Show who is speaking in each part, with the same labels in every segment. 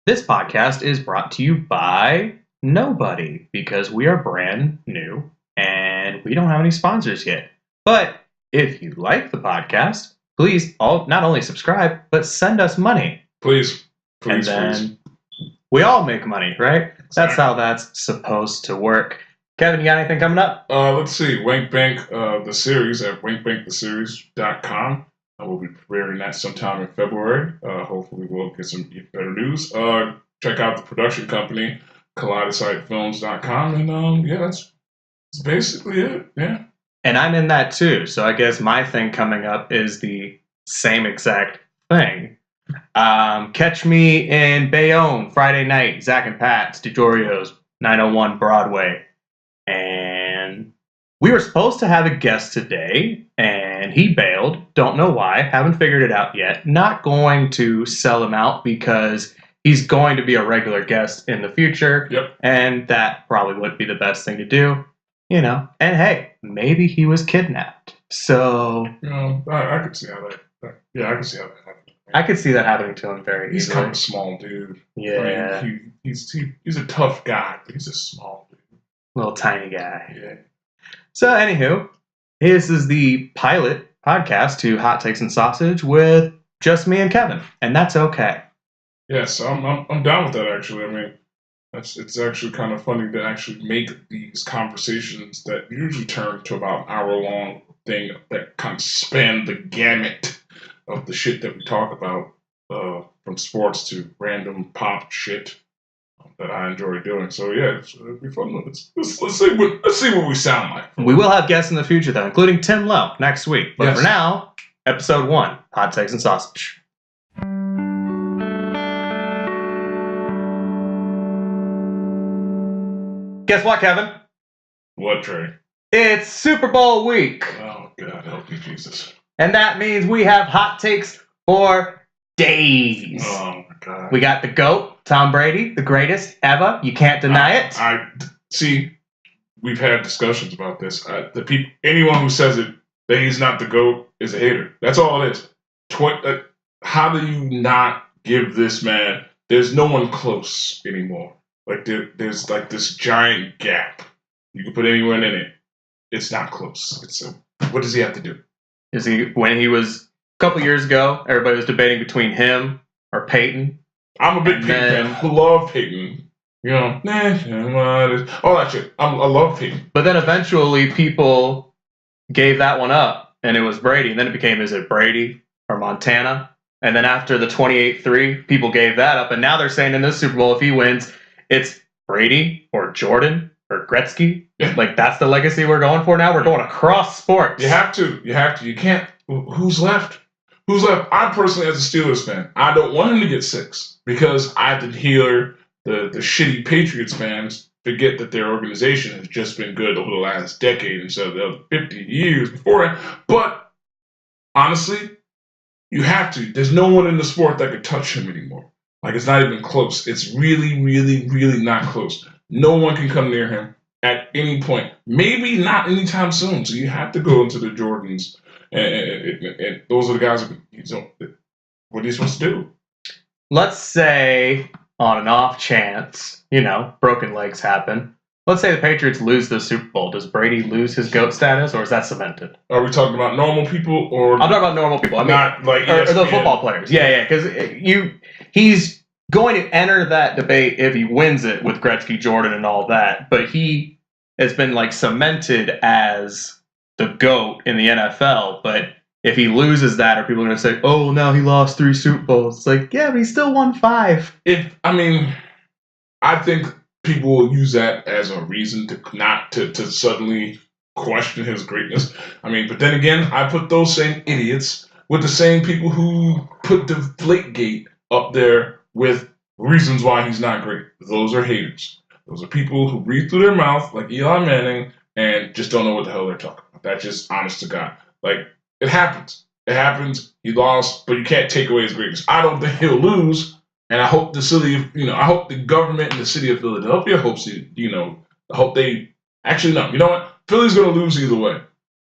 Speaker 1: This podcast is brought to you by nobody because we are brand new and we don't have any sponsors yet. But if you like the podcast, please not only subscribe, but send us money.
Speaker 2: Please.
Speaker 1: And then we all make money, right? That's how that's supposed to work. Kevin, you got anything coming up?
Speaker 2: Let's see. Wank Bank, the series at wankbanktheseries.com. We'll be premiering that sometime in February. Hopefully we'll get some better news. Check out the production company, Kaleidosightfilms.com. And that's basically it. Yeah.
Speaker 1: And I'm in that too. So I guess my thing coming up is the same exact thing. Catch me in Bayonne Friday night, Zach and Pat's Tutorials, 901 Broadway. And we were supposed to have a guest today, and he bailed. Don't know why. Haven't figured it out yet. Not going to sell him out because he's going to be a regular guest in the future.
Speaker 2: Yep.
Speaker 1: And that probably would be the best thing to do, you know. And hey, maybe he was kidnapped. So
Speaker 2: I could see how that. I could see how that happened.
Speaker 1: I could see that happening to him very
Speaker 2: He's
Speaker 1: easily.
Speaker 2: kind of a small dude.
Speaker 1: Yeah.
Speaker 2: I mean, he's a tough guy, but he's a small dude.
Speaker 1: Little tiny guy.
Speaker 2: Yeah.
Speaker 1: So, anywho, this is the pilot podcast to Hot Takes and Sausage with just me and Kevin, and that's okay.
Speaker 2: Yes, I'm down with that. Actually, I mean, it's actually kind of funny to actually make these conversations that usually turn to about an hour-long thing that kind of span the gamut of the shit that we talk about, from sports to random pop shit that I enjoy doing. So yeah, it'll be fun. Let's see what we sound like.
Speaker 1: We will have guests in the future, though, including Tim Lowe next week. But
Speaker 2: Yes.
Speaker 1: for now, episode 1, Hot Takes and Sausage. Guess what, Kevin?
Speaker 2: What, Trey?
Speaker 1: It's Super Bowl week.
Speaker 2: Oh God, help me, Jesus.
Speaker 1: And that means we have hot takes for days.
Speaker 2: Oh my God.
Speaker 1: We got the GOAT, Tom Brady, the greatest ever. You can't deny it.
Speaker 2: I see. We've had discussions about this. Anyone who says it that he's not the GOAT is a hater. That's all it is. How do you not give this man? There's no one close anymore. Like there's like this giant gap. You can put anyone in it. It's not close. What does he have to do?
Speaker 1: When he was a couple years ago, everybody was debating between him or Peyton.
Speaker 2: I'm a big Peyton fan. I love Peyton. You know, all that shit. I love Peyton.
Speaker 1: But then eventually people gave that one up, and it was Brady. And then it became, is it Brady or Montana? And then after the 28-3, people gave that up. And now they're saying in this Super Bowl, if he wins, it's Brady or Jordan or Gretzky.
Speaker 2: Yeah.
Speaker 1: Like, that's the legacy we're going for now. We're going across sports.
Speaker 2: You have to. You can't. Who's left? Who's left? I personally, as a Steelers fan, I don't want him to get 6 because I have to hear the shitty Patriots fans forget that their organization has just been good over the last decade instead of the other 50 years before it. But honestly, you have to. There's no one in the sport that could touch him anymore. Like, it's not even close. It's really, really, really not close. No one can come near him at any point. Maybe not anytime soon. So you have to go into the Jordans. And those are the guys what are you supposed to do?
Speaker 1: Let's say, on an off chance, broken legs happen. Let's say the Patriots lose the Super Bowl. Does Brady lose his GOAT status, or is that cemented?
Speaker 2: Are we talking about normal people, or
Speaker 1: I'm talking about normal people. I mean,
Speaker 2: not like
Speaker 1: or the football players. Yeah, because he's going to enter that debate if he wins it with Gretzky, Jordan, and all that. But he has been like cemented as the GOAT in the NFL. But if he loses that, are people going to say, "Oh, now he lost 3 Super Bowls"? It's like, yeah, but he still won 5.
Speaker 2: I think people will use that as a reason to suddenly question his greatness. But then again, I put those same idiots with the same people who put Deflategate up there with reasons why he's not great. Those are haters. Those are people who breathe through their mouth like Eli Manning and just don't know what the hell they're talking about. That's just honest to God. Like, it happens. It happens. He lost, but you can't take away his greatness. I don't think he'll lose. And I hope I hope the government and the city of Philadelphia hopes actually, no, you know what? Philly's going to lose either way.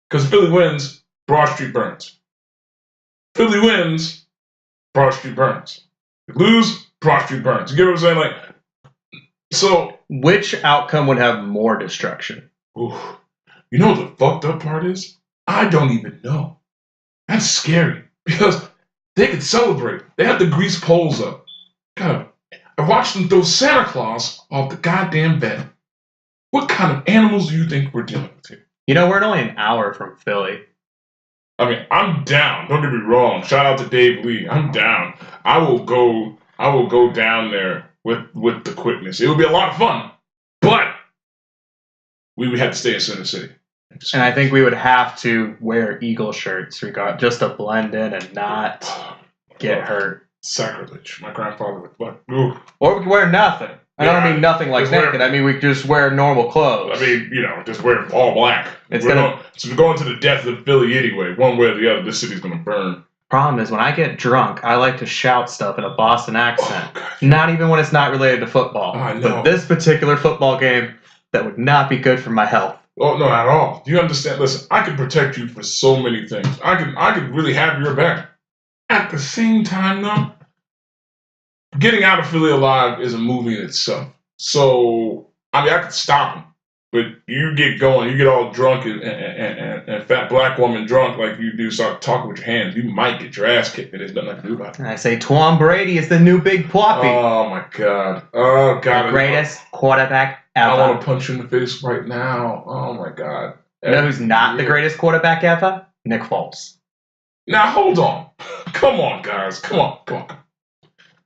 Speaker 2: Because Philly wins, Broad Street burns. Philly wins, Broad Street burns. If you lose, Broad Street burns. You get what I'm saying? Like, so.
Speaker 1: Which outcome would have more destruction?
Speaker 2: Oof. You know what the fucked up part is? I don't even know. That's scary because they could celebrate. They have the grease poles up. God, I watched them throw Santa Claus off the goddamn bed. What kind of animals do you think we're dealing with here?
Speaker 1: You know, we're only an hour from Philly.
Speaker 2: I mean, I'm down. Don't get me wrong. Shout out to Dave Lee. I'm down. I will go down there with the quickness. It would be a lot of fun, but we would have to stay in Center City.
Speaker 1: And I think we would have to wear Eagle shirts just to blend in and not get hurt.
Speaker 2: Sacrilege. My grandfather would like, ooh.
Speaker 1: Or we could wear nothing. I don't mean nothing like naked. I mean, we just wear normal clothes.
Speaker 2: I mean, just wear all black. We're going to the death of Philly anyway. One way or the other, this city's going to burn.
Speaker 1: Problem is, when I get drunk, I like to shout stuff in a Boston accent. Oh, not even when it's not related to football.
Speaker 2: I know.
Speaker 1: But this particular football game, that would not be good for my health.
Speaker 2: Oh, no, not at all. Do you understand? Listen, I can protect you for so many things. I could really have your back. At the same time, though, Getting Out of Philly Alive is a movie in itself. So, I mean, I could stop him. But you get going, you get all drunk and fat black woman drunk like you do, start talking with your hands, you might get your ass kicked and there's nothing I can do about it.
Speaker 1: And I say Tom Brady is the new Big Ploppy.
Speaker 2: Oh, my God. Oh, God.
Speaker 1: The greatest quarterback ever.
Speaker 2: I want to punch you in the face right now. Oh, my God.
Speaker 1: You know who's not the greatest quarterback ever? Nick Foles.
Speaker 2: Now, hold on. Come on, guys. Come on.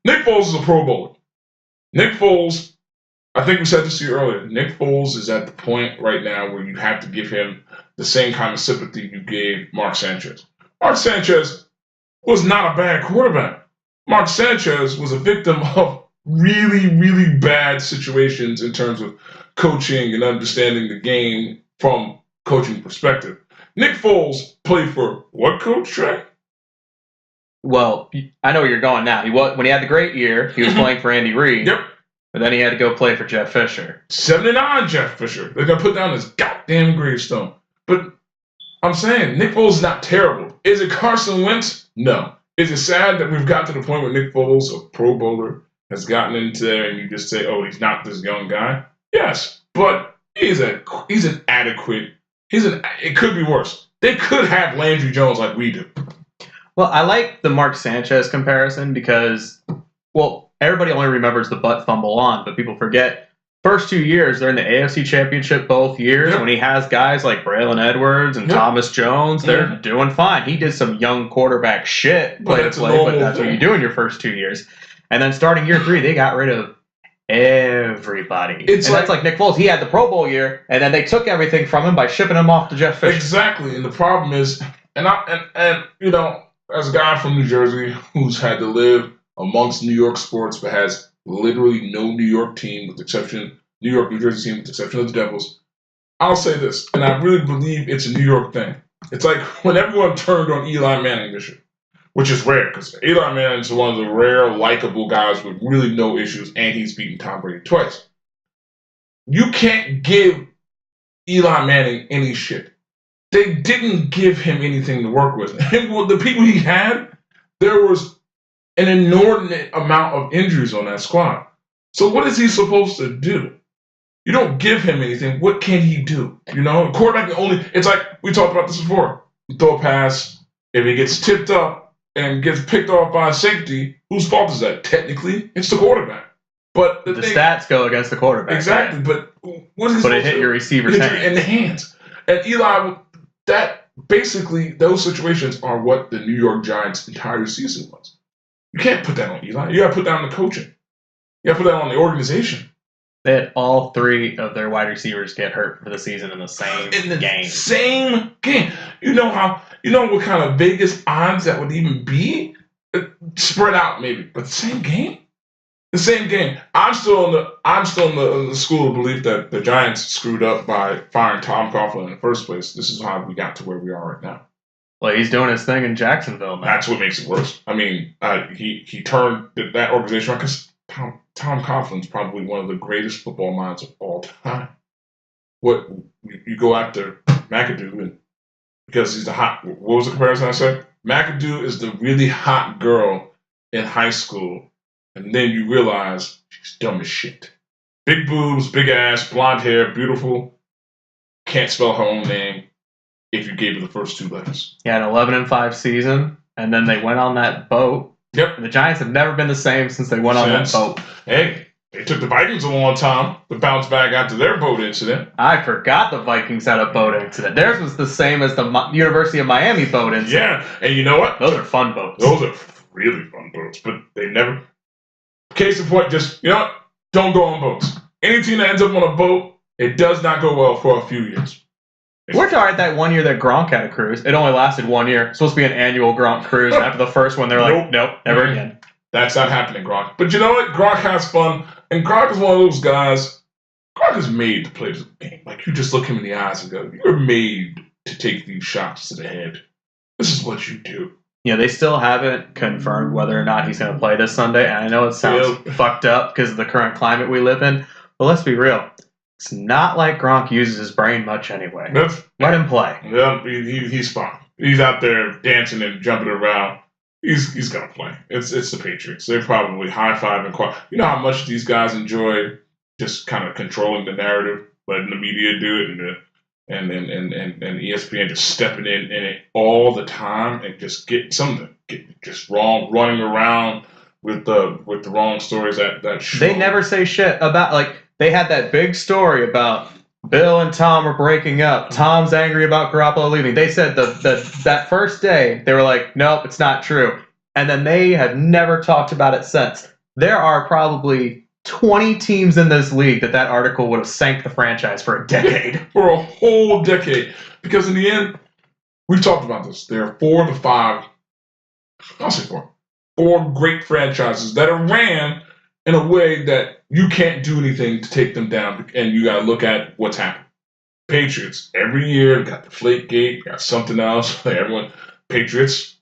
Speaker 2: Nick Foles is a Pro Bowler. Nick Foles, I think we said this to you earlier, Nick Foles is at the point right now where you have to give him the same kind of sympathy you gave Mark Sanchez. Mark Sanchez was not a bad quarterback. Mark Sanchez was a victim of really, really bad situations in terms of coaching and understanding the game from coaching perspective. Nick Foles played for what coach, Trey?
Speaker 1: Well, I know where you're going now. When he had the great year, he was playing for Andy Reid.
Speaker 2: Yep.
Speaker 1: But then he had to go play for Jeff Fisher.
Speaker 2: 79 Jeff Fisher. They're going to put down his goddamn gravestone. But I'm saying, Nick Foles is not terrible. Is it Carson Wentz? No. Is it sad that we've got to the point where Nick Foles, a Pro Bowler, has gotten into there and you just say, oh, he's not this young guy? Yes. But he's an adequate. It could be worse. They could have Landry Jones like we do.
Speaker 1: Well, I like the Mark Sanchez comparison because, well, everybody only remembers the butt fumble on, but people forget first 2 years, they're in the AFC Championship both years. Yep. When he has guys like Braylon Edwards and Thomas Jones, they're doing fine. He did some young quarterback shit, but that's what you do in your first 2 years. And then starting year 3, they got rid of everybody. That's like Nick Foles. He had the Pro Bowl year, and then they took everything from him by shipping him off to Jeff Fisher.
Speaker 2: Exactly, and the problem is, as a guy from New Jersey who's had to live amongst New York sports but has literally no New York team New Jersey team with the exception of the Devils, I'll say this, and I really believe it's a New York thing. It's like when everyone turned on Eli Manning this year, which is rare because Eli Manning is one of the rare, likable guys with really no issues, and he's beaten Tom Brady twice. You can't give Eli Manning any shit. They didn't give him anything to work with. And the people he had, there was an inordinate amount of injuries on that squad. So what is he supposed to do? You don't give him anything. What can he do? Quarterback it's like, we talked about this before. You throw a pass, if it gets tipped up and gets picked off by a safety, whose fault is that? Technically, it's the quarterback. But the
Speaker 1: stats go against the quarterback.
Speaker 2: Exactly,
Speaker 1: right?
Speaker 2: But what is he supposed to do?
Speaker 1: But it hit your receiver's hand.
Speaker 2: In the hands. And Eli, that basically, those situations are what the New York Giants' entire season was. You can't put that on Eli. You got to put that on the coaching. You got to put that on the organization.
Speaker 1: They had all 3 of their wide receivers get hurt for the season in the same game.
Speaker 2: Same game. You know what kind of Vegas odds that would even be? Spread out maybe, but the same game. The same game. I'm still in the school of belief that the Giants screwed up by firing Tom Coughlin in the first place. This is how we got to where we are right now.
Speaker 1: Well, he's doing his thing in Jacksonville, man.
Speaker 2: That's what makes it worse. I mean, he turned that organization around because Tom Coughlin's probably one of the greatest football minds of all time. What you go after McAdoo and because he's the hot. What was the comparison I said? McAdoo is the really hot girl in high school. and then you realize she's dumb as shit. Big boobs, big ass, blonde hair, beautiful. Can't spell her own name if you gave her the first 2 letters.
Speaker 1: Yeah, an 11-5 season, and then they went on that boat.
Speaker 2: Yep.
Speaker 1: And the Giants have never been the same since they went on that boat.
Speaker 2: Hey, it took the Vikings a long time to bounce back after their boat incident.
Speaker 1: I forgot the Vikings had a boat incident. Theirs was the same as the University of Miami boat incident.
Speaker 2: Yeah, and you know what?
Speaker 1: Those are fun boats.
Speaker 2: Those are really fun boats, but they never... Case in point, just, you know what? Don't go on boats. Any team that ends up on a boat, it does not go well for a few years.
Speaker 1: We're talking that 1 year that Gronk had a cruise. It only lasted 1 year. It's supposed to be an annual Gronk cruise. After the first one, they're like, nope, never again.
Speaker 2: That's not happening, Gronk. But you know what? Gronk has fun, and Gronk is one of those guys. Gronk is made to play this game. Like, you just look him in the eyes and go, you're made to take these shots to the head. This is what you do.
Speaker 1: Yeah, they still haven't confirmed whether or not he's going to play this Sunday. And I know it sounds fucked up because of the current climate we live in. But let's be real. It's not like Gronk uses his brain much anyway. Let him play.
Speaker 2: Yeah, he's fine. He's out there dancing and jumping around. He's gonna play. It's the Patriots. They're probably high-fiving. You know how much these guys enjoy just kind of controlling the narrative, letting the media do it, and ESPN just stepping in it all the time and just getting something just wrong, running around with the wrong stories that show.
Speaker 1: They never say shit about, like, they had that big story about Bill and Tom are breaking up. Tom's angry about Garoppolo leaving. They said that first day, they were like, nope, it's not true. And then they have never talked about it since. There are probably 20 teams in this league that article would have sank the franchise for a decade.
Speaker 2: For a whole decade. Because in the end, we've talked about this. There are 4 to 5, I'll say 4 great franchises that are ran in a way that you can't do anything to take them down, and you got to look at what's happened. Patriots, every year, got the Flakegate, got something else. Everyone, Patriots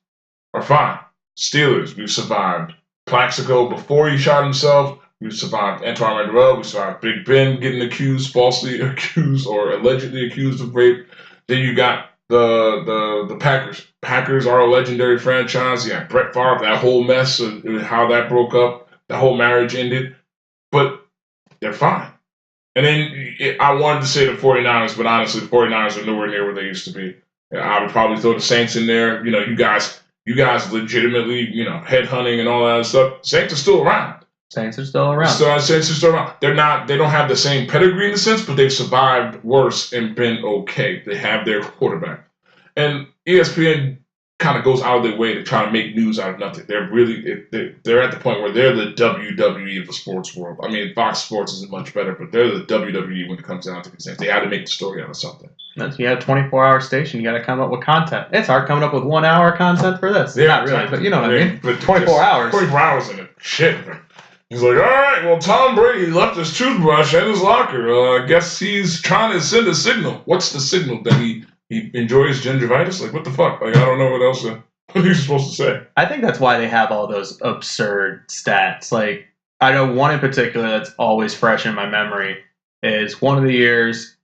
Speaker 2: are fine. Steelers, we've survived. Plaxico, before he shot himself, we've survived. Antoine Mandrell, we survived Big Ben getting falsely accused, or allegedly accused of rape. Then you got the Packers. Packers are a legendary franchise. You got Brett Favre, that whole mess of how that broke up. The whole marriage ended, but they're fine. And then I wanted to say the 49ers, but honestly, the 49ers are nowhere near where they used to be. I would probably throw the Saints in there. You know, you guys legitimately, headhunting and all that stuff. Saints are still around.
Speaker 1: Saints are still around.
Speaker 2: Saints are still around. They don't have the same pedigree in a sense, but they've survived worse and been okay. They have their quarterback. And ESPN kind of goes out of their way to try to make news out of nothing. They're at the point where they're the WWE of the sports world. I mean, Fox Sports isn't much better, but they're the WWE when it comes down to these things. They had to make the story out of something.
Speaker 1: You have a 24-hour station. You got to come up with content. It's hard coming up with 1 hour content for this. Yeah, not really, but you know what I mean. But 24 hours.
Speaker 2: 24 hours in it. Shit. He's like, all right, well, Tom Brady left his toothbrush in his locker. I guess he's trying to send a signal. What's the signal? That he enjoys gingivitis? Like, what the fuck? Like, I don't know what else he's supposed to say.
Speaker 1: I think that's why they have all those absurd stats. Like, I know one in particular that's always fresh in my memory is one of the years,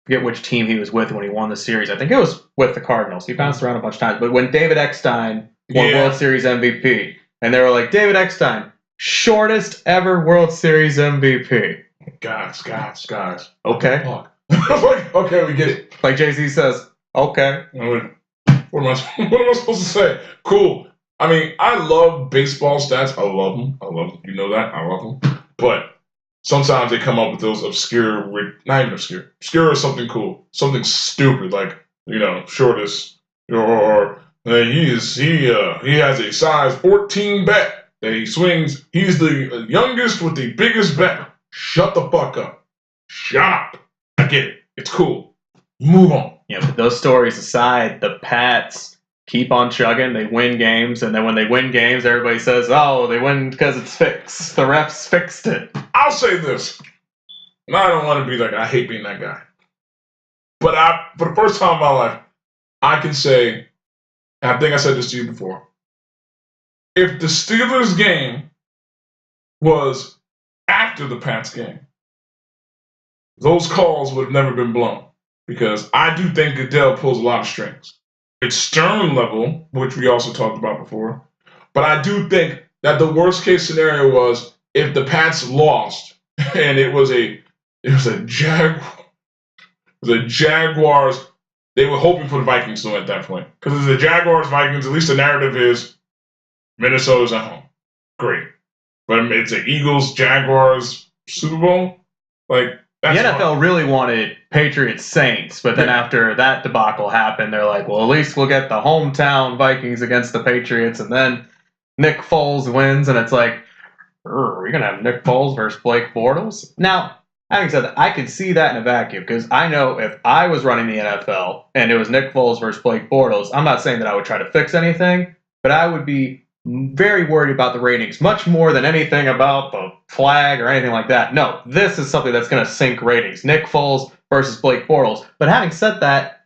Speaker 1: I forget which team he was with when he won the series. I think it was with the Cardinals. He bounced around a bunch of times. But when David Eckstein won World Series MVP, and they were like, David Eckstein, shortest ever World Series MVP.
Speaker 2: Guys.
Speaker 1: Okay.
Speaker 2: Okay, we get it.
Speaker 1: Like Jay-Z says, okay.
Speaker 2: What am I supposed to say? Cool. I mean, I love baseball stats. I love them. You know that. I love them. But sometimes they come up with those obscure, not even obscure or something cool, something stupid like shortest, or he has a size 14 bat that he swings. He's the youngest with the biggest bat. Shut the fuck up. Shut up. I get it. It's cool. Move on.
Speaker 1: Yeah, but those stories aside, the Pats keep on chugging. They win games, and then when they win games, everybody says, oh, they win because it's fixed. The refs fixed it.
Speaker 2: I'll say this. And I don't want to be like, I hate being that guy. But for the first time in my life, I can say, and I think I said this to you before, if the Steelers game was after the Pats game, those calls would have never been blown. Because I do think Goodell pulls a lot of strings. It's Stern level, which we also talked about before. But I do think that the worst case scenario was if the Pats lost and it was a Jaguars. They were hoping for the Vikings to win at that point because it's the Jaguars Vikings. At least the narrative is Minnesota's at home. Great, but it's the Eagles Jaguars Super Bowl. Like
Speaker 1: the NFL really wanted Patriots Saints, but then after that debacle happened, they're like, well, at least we'll get the hometown Vikings against the Patriots, and then Nick Foles wins, and it's like, are we gonna have Nick Foles versus Blake Bortles? Now, having said that, I could see that in a vacuum because I know if I was running the NFL and it was Nick Foles versus Blake Bortles, I'm not saying that I would try to fix anything, but I would be very worried about the ratings, much more than anything about the flag or anything like that. No, this is something that's going to sink ratings. Nick Foles versus Blake Bortles. But having said that,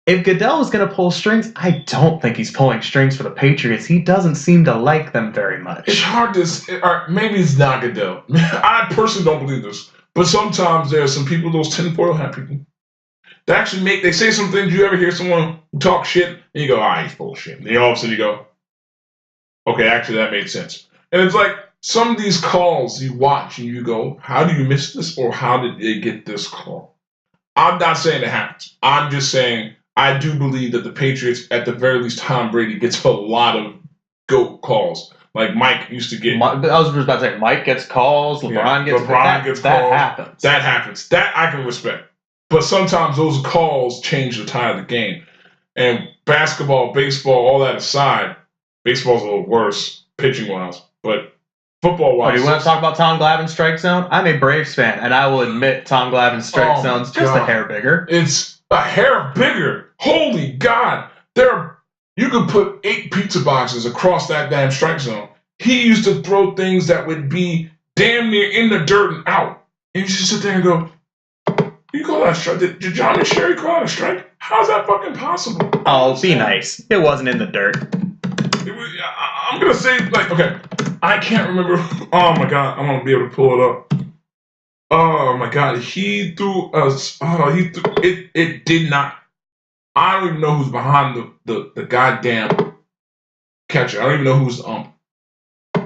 Speaker 1: if Goodell is going to pull strings, I don't think he's pulling strings for the Patriots. He doesn't seem to like them very much.
Speaker 2: It's hard to... maybe it's not Goodell. I personally don't believe this. But sometimes there are some people, those tinfoil hat people, that actually they say some things. You ever hear someone talk shit, and you go, he's full of shit. And then all of a sudden you go, okay, actually that made sense. And it's like some of these calls you watch and you go, how do you miss this, or how did they get this call? I'm not saying it happens. I'm just saying I do believe that the Patriots, at the very least, Tom Brady gets a lot of GOAT calls. Like Mike used to get.
Speaker 1: I was just about to say, Mike gets calls, LeBron gets calls. That happens.
Speaker 2: That happens. That I can respect. But sometimes those calls change the tide of the game. And basketball, baseball, all that aside, baseball's a little worse pitching-wise. But football-wise...
Speaker 1: do you want to talk about Tom Glavine's strike zone? I'm a Braves fan, and I will admit Tom Glavine's strike zone's just a hair bigger.
Speaker 2: It's a hair bigger. Holy God. You could put 8 pizza boxes across that damn strike zone. He used to throw things that would be damn near in the dirt and out. And you just sit there and go, you call that a strike? Did John and Sherry call it a strike? How's that fucking possible?
Speaker 1: Oh, be nice. It wasn't in the dirt.
Speaker 2: I'm going to say, okay, I can't remember. Oh, my God. I'm going to be able to pull it up. Oh, my God. He threw us. It did not. I don't even know who's behind the goddamn catcher. I don't even know who's the ump.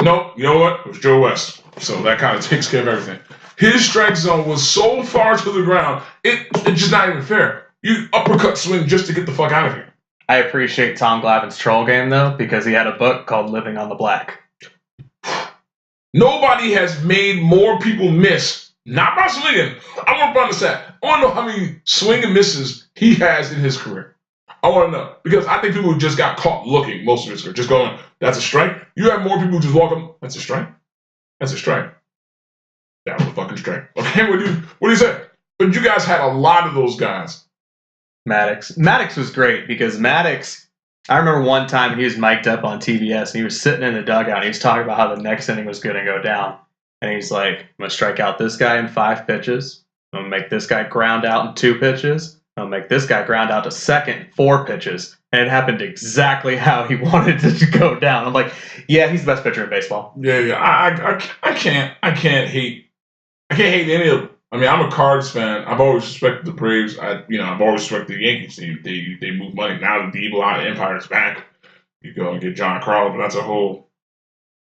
Speaker 2: No, you know what? It was Joe West. So that kind of takes care of everything. His strike zone was so far to the ground, it's just not even fair. You uppercut swing just to get the fuck out of here.
Speaker 1: I appreciate Tom Glavine's troll game, though, because he had a book called Living on the Black.
Speaker 2: Nobody has made more people miss, not by swinging. I want to find this out. I want to know how many swing and misses he has in his career. I want to know. Because I think people just got caught looking most of his career. Just going, that's a strike. You have more people who just walk up, that's a strike. That's a strike. That was a fucking strike. Okay, what do you say? But you guys had a lot of those guys.
Speaker 1: Maddox was great because Maddox, I remember one time he was mic'd up on TBS and he was sitting in the dugout and he was talking about how the next inning was going to go down. And he's like, I'm going to strike out this guy in 5 pitches. I'm going to make this guy ground out in 2 pitches. I'm going to make this guy ground out to second in 4 pitches. And it happened exactly how he wanted it to go down. I'm like, yeah, he's the best pitcher in baseball.
Speaker 2: Yeah. I can't hate any of them. I mean, I'm a Cards fan. I've always respected the Braves. I've always respected the Yankees. They move money. Now that the Evil Eye Empire's back, you go and get John Carl, but that's a whole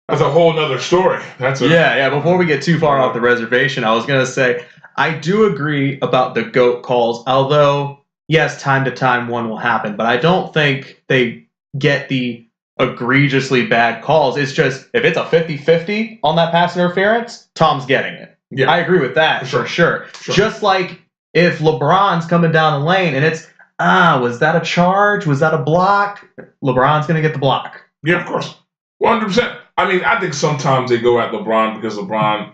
Speaker 2: nother story.
Speaker 1: Yeah. Before we get too far off the reservation, I was gonna say I do agree about the GOAT calls, although yes, time to time one will happen, but I don't think they get the egregiously bad calls. It's just if it's a 50-50 on that pass interference, Tom's getting it. Yeah, I agree with that for sure. Just like if LeBron's coming down the lane and it's, was that a charge? Was that a block? LeBron's going to get the block.
Speaker 2: Yeah, of course. 100%. I mean, I think sometimes they go at LeBron because LeBron,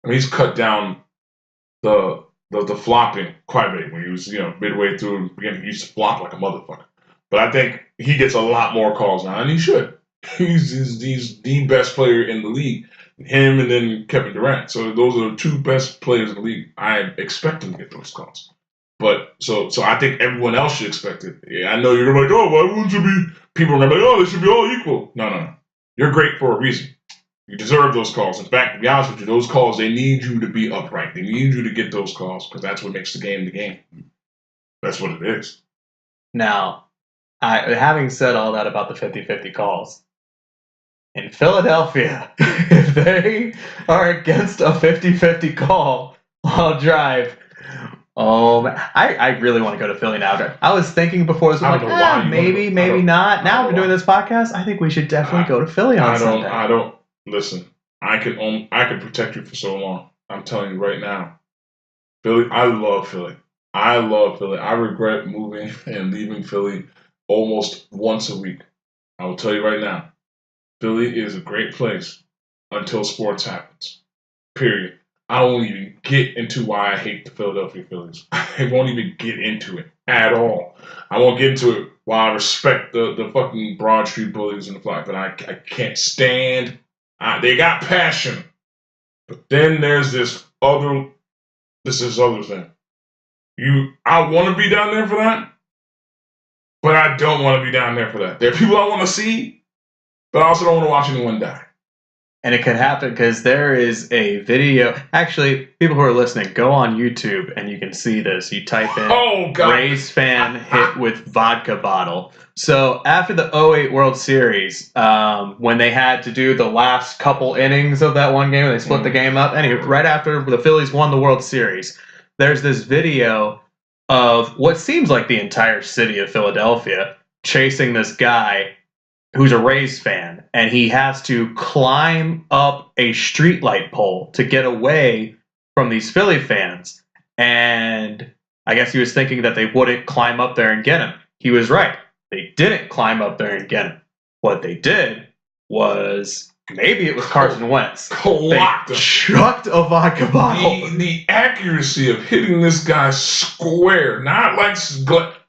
Speaker 2: he's cut down the flopping quite a bit. When he was, midway through the beginning, he used to flop like a motherfucker. But I think he gets a lot more calls now, and he should. He's the best player in the league. Him and then Kevin Durant. So those are the 2 best players in the league. I expect them to get those calls. But so I think everyone else should expect it. Yeah, I know you're like, why wouldn't you be? People are gonna be like, they should be all equal. No. You're great for a reason. You deserve those calls. In fact, to be honest with you, those calls, they need you to be upright. They need you to get those calls because that's what makes the game. That's what it is.
Speaker 1: Now, having said all that about the 50-50 calls, in Philadelphia, if they are against a 50-50 call, I'll drive. Oh, man. I really want to go to Philly now. I was thinking before, I was like, maybe not. Now we're doing this podcast. I think we should definitely go to Philly on Sunday.
Speaker 2: I don't listen. I can protect you for so long. I'm telling you right now, Philly. I love Philly. I regret moving and leaving Philly almost once a week. I will tell you right now, Philly is a great place until sports happens. Period. I won't even get into why I hate the Philadelphia Phillies. I won't even get into it at all. I won't get into it while I respect the fucking Broad Street Bullies and the flag, but I can't stand. They got passion. But then there's this other thing. I want to be down there for that, but I don't want to be down there for that. There are people I want to see, but I also don't want to watch anyone die.
Speaker 1: And it could happen because there is a video. Actually, people who are listening, go on YouTube and you can see this. You type in Rays fan hit with vodka bottle. So after the 2008 World Series, when they had to do the last couple innings of that one game, they split the game up. Anyway, right after the Phillies won the World Series, there's this video of what seems like the entire city of Philadelphia chasing this guy who's a Rays fan, and he has to climb up a streetlight pole to get away from these Philly fans. And I guess he was thinking that they wouldn't climb up there and get him. He was right. They didn't climb up there and get him. What they did was, maybe it was Carson Wentz. They chucked a vodka bottle.
Speaker 2: The accuracy of hitting this guy square, not like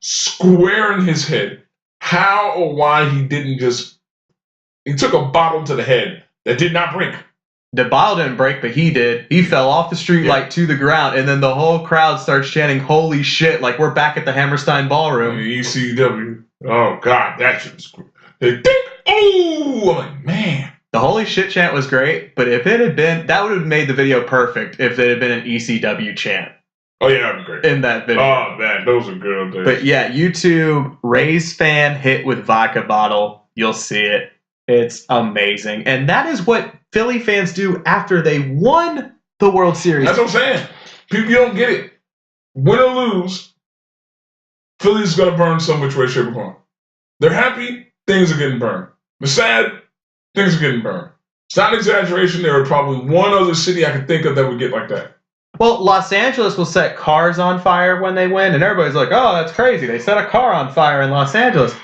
Speaker 2: square in his head. How or why he didn't he took a bottle to the head that did not break.
Speaker 1: The bottle didn't break, but he did. He fell off the streetlight to the ground, and then the whole crowd starts chanting, "Holy shit," like we're back at the Hammerstein Ballroom.
Speaker 2: The ECW. Oh, God, that shit was cool. Oh, I'm like, man.
Speaker 1: The holy shit chant was great, but if it had been, that would have made the video perfect if it had been an ECW chant.
Speaker 2: Oh, yeah, that would be great.
Speaker 1: In that video.
Speaker 2: Oh, man, those are good days.
Speaker 1: But yeah, YouTube, Rays fan hit with vodka bottle. You'll see it. It's amazing. And that is what Philly fans do after they won the World Series.
Speaker 2: That's what I'm saying. People, you don't get it. Win or lose, Philly's going to burn some which way, shape, or form. They're happy, things are getting burned. They're sad, things are getting burned. It's not an exaggeration. There are probably one other city I could think of that would get like that.
Speaker 1: Well, Los Angeles will set cars on fire when they win, and everybody's like, oh, that's crazy. They set a car on fire in Los Angeles.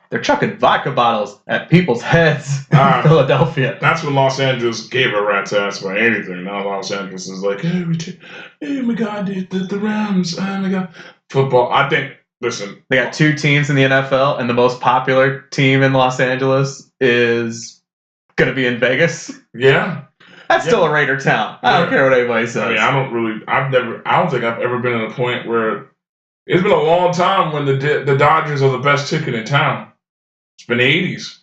Speaker 1: They're chucking vodka bottles at people's heads in Philadelphia.
Speaker 2: That's when Los Angeles gave a rat's ass for anything. Now Los Angeles is like, oh my God, the Rams, oh my God. Football, I think, listen.
Speaker 1: They got two teams in the NFL, and the most popular team in Los Angeles is going to be in Vegas.
Speaker 2: Yeah.
Speaker 1: That's still a Raider town. I don't care what anybody says.
Speaker 2: I mean, I don't think I've ever been at a point where it's been a long time when the Dodgers are the best ticket in town. It's been the 80s.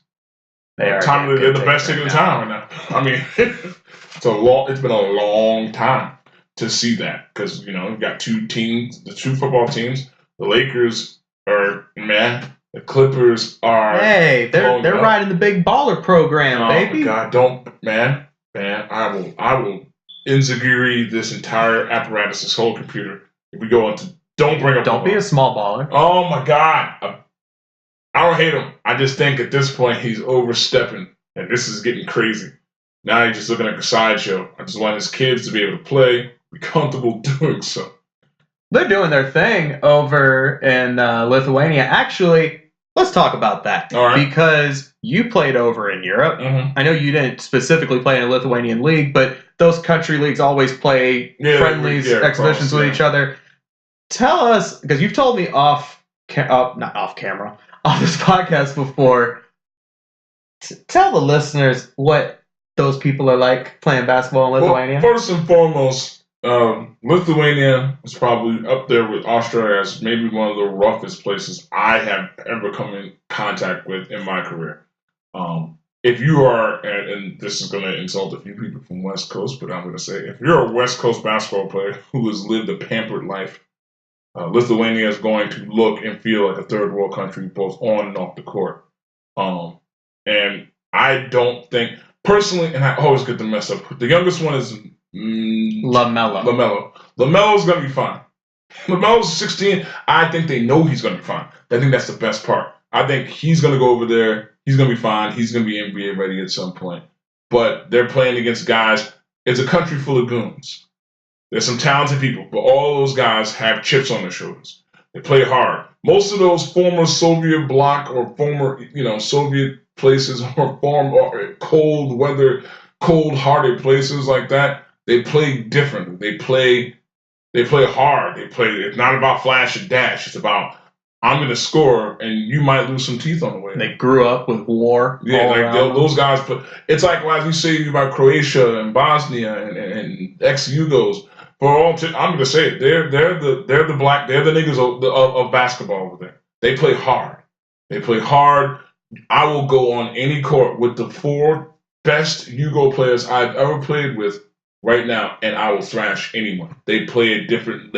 Speaker 2: They're the best ticket in town right now. I mean, it's been a long time to see that because, you've got two teams, the two football teams. The Lakers are, man, the Clippers are.
Speaker 1: Hey, they're riding the big baller program, baby.
Speaker 2: Oh, God, Man, I will enziguri this entire apparatus, this whole computer. If we go into, don't
Speaker 1: be a small baller.
Speaker 2: Oh my God, I don't hate him. I just think at this point he's overstepping, and this is getting crazy. Now he's just looking like a sideshow. I just want his kids to be able to play, be comfortable doing so.
Speaker 1: They're doing their thing over in Lithuania. Actually, let's talk about that.
Speaker 2: All right.
Speaker 1: Because you played over in Europe.
Speaker 2: Mm-hmm.
Speaker 1: I know you didn't specifically play in a Lithuanian league, but those country leagues always play friendlies, exhibitions with each other. Tell us, because you've told me not off camera, on this podcast before, tell the listeners what those people are like playing basketball in Lithuania.
Speaker 2: Well, first and foremost, Lithuania is probably up there with Austria as maybe one of the roughest places I have ever come in contact with in my career. If you are, and this is going to insult a few people from West Coast, but I'm going to say, if you're a West Coast basketball player who has lived a pampered life, Lithuania is going to look and feel like a third world country, both on and off the court. And I don't think personally, and I always get them messed up. The youngest one is
Speaker 1: LaMelo.
Speaker 2: LaMelo's gonna be fine. LaMelo's 16. I think they know he's gonna be fine. I think that's the best part. I think he's gonna go over there. He's gonna be fine. He's gonna be NBA ready at some point. But they're playing against guys. It's a country full of goons. There's some talented people, but all those guys have chips on their shoulders. They play hard. Most of those former Soviet bloc or former, Soviet places or former cold weather, cold-hearted places like that, they play differently. They play hard. It's not about flash and dash. It's about I'm going to score, and you might lose some teeth on the way.
Speaker 1: They grew up with war.
Speaker 2: Yeah, like those guys. It's like as you say about Croatia and Bosnia and ex-Yugos. I'm going to say it. They're the niggas of basketball over there. They play hard. I will go on any court with the 4 best Yugo players I've ever played with right now, and I will thrash anyone. They play a different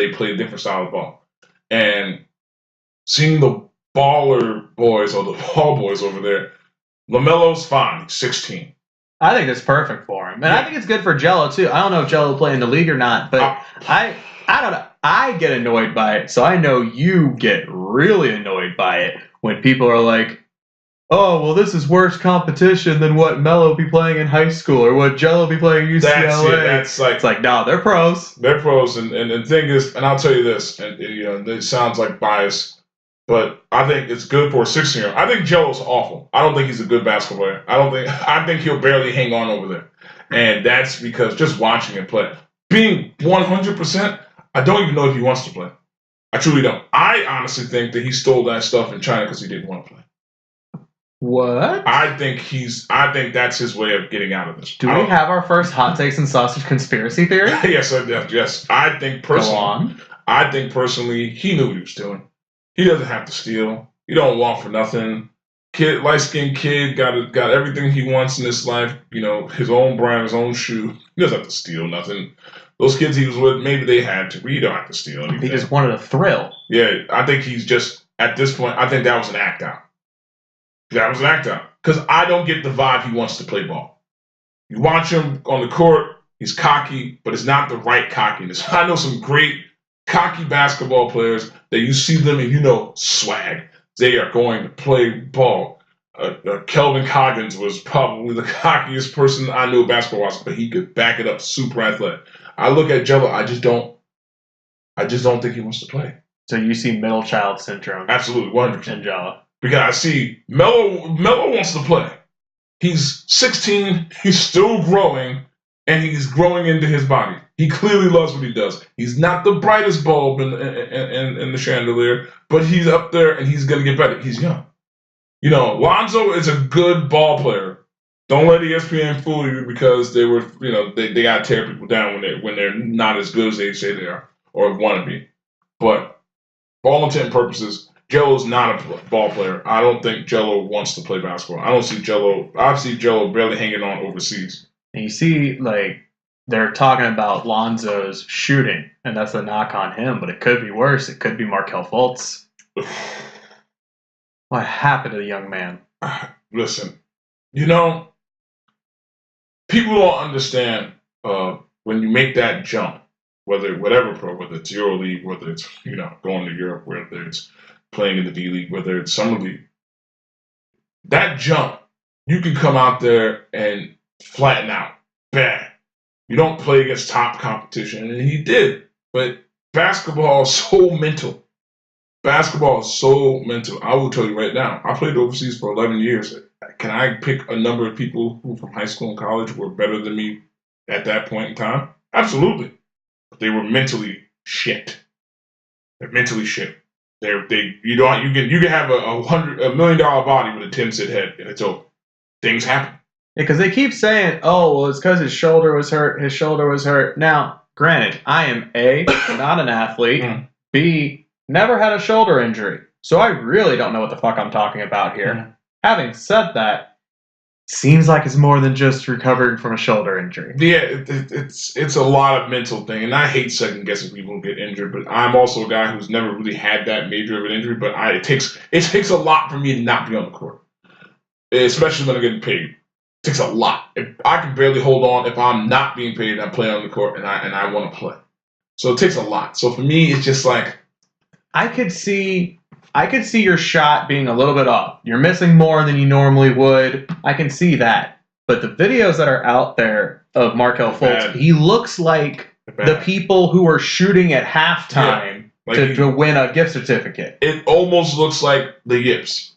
Speaker 2: style of ball. And seeing the baller boys or the ball boys over there, LaMelo's fine. He's 16.
Speaker 1: I think that's perfect for him. And I think it's good for Jello, too. I don't know if Jello will play in the league or not, but I don't know. I get annoyed by it, so I know you get really annoyed by it when people are like, oh, well, this is worse competition than what Melo be playing in high school or what Jello be playing at UCLA. It's like, no, they're pros.
Speaker 2: They're pros, and the thing is, and I'll tell you this, and it sounds like bias, but I think it's good for a 16-year-old. I think Jello's awful. I don't think he's a good basketball player. I think he'll barely hang on over there. And that's because just watching him play. Being 100%, I don't even know if he wants to play. I truly don't. I honestly think that he stole that stuff in China because he didn't want to play.
Speaker 1: What?
Speaker 2: I think that's his way of getting out of this.
Speaker 1: Do we have our first hot takes and sausage conspiracy theory?
Speaker 2: Yes. I think personally.
Speaker 1: Go on.
Speaker 2: I think personally he knew what he was doing. He doesn't have to steal. He don't want for nothing. Light-skinned kid, got everything he wants in this life. His own brand, his own shoe. He doesn't have to steal nothing. Those kids he was with, maybe they had to. But he don't have to steal anything.
Speaker 1: He just wanted a thrill.
Speaker 2: Yeah, I think he's just, at this point, I think that was an act out. Because I don't get the vibe he wants to play ball. You watch him on the court, he's cocky, but it's not the right cockiness. I know some great cocky basketball players that you see them and swag. They are going to play ball. Kelvin Coggins was probably the cockiest person I knew basketball-wise, but he could back it up, super athletic. I look at Jello, I just don't think he wants to play.
Speaker 1: So you see middle child syndrome.
Speaker 2: Absolutely, 100%.
Speaker 1: In Jello.
Speaker 2: Because I see Melo wants to play. He's 16, he's still growing, and he's growing into his body. He clearly loves what he does. He's not the brightest bulb in the chandelier, but he's up there and he's going to get better. He's young. Lonzo is a good ball player. Don't let ESPN fool you because they were, they got to tear people down when they're not as good as they say they are or want to be. But for all intent and purposes, Jello's not a ball player. I don't think Jello wants to play basketball. I see Jello barely hanging on overseas.
Speaker 1: And you see, they're talking about Lonzo's shooting, and that's a knock on him, but it could be worse. It could be Markelle Fultz. What happened to the young man?
Speaker 2: Listen, people don't understand when you make that jump, whether it's EuroLeague, whether it's going to Europe, whether it's playing in the D League, whether it's Summer League. That jump, you can come out there and flatten out bad. You don't play against top competition, and he did. But basketball is so mental. I will tell you right now, I played overseas for 11 years. Can I pick a number of people who from high school and college were better than me at that point in time? Absolutely. But they were mentally shit. They're mentally shit. You can have a $1 million body with a 10-cent head, and it's over. Things happen.
Speaker 1: Yeah, because they keep saying, oh, well, it's because his shoulder was hurt. Now, granted, I am A, not an athlete, B, never had a shoulder injury. So I really don't know what the fuck I'm talking about here. Having said that, seems like it's more than just recovering from a shoulder injury.
Speaker 2: Yeah, it's a lot of mental thing, and I hate second guessing people who get injured. But I'm also a guy who's never really had that major of an injury. But it takes a lot for me to not be on the court, especially when I'm getting paid. takes a lot. I can barely hold on if I'm not being paid and I'm playing on the court and I want to play. So it takes a lot. So for me, it's just like
Speaker 1: I could see your shot being a little bit off. You're missing more than you normally would. I can see that. But the videos that are out there of Markelle Fultz, he looks like the people who are shooting at halftime to win a gift certificate.
Speaker 2: It almost looks like the Yips.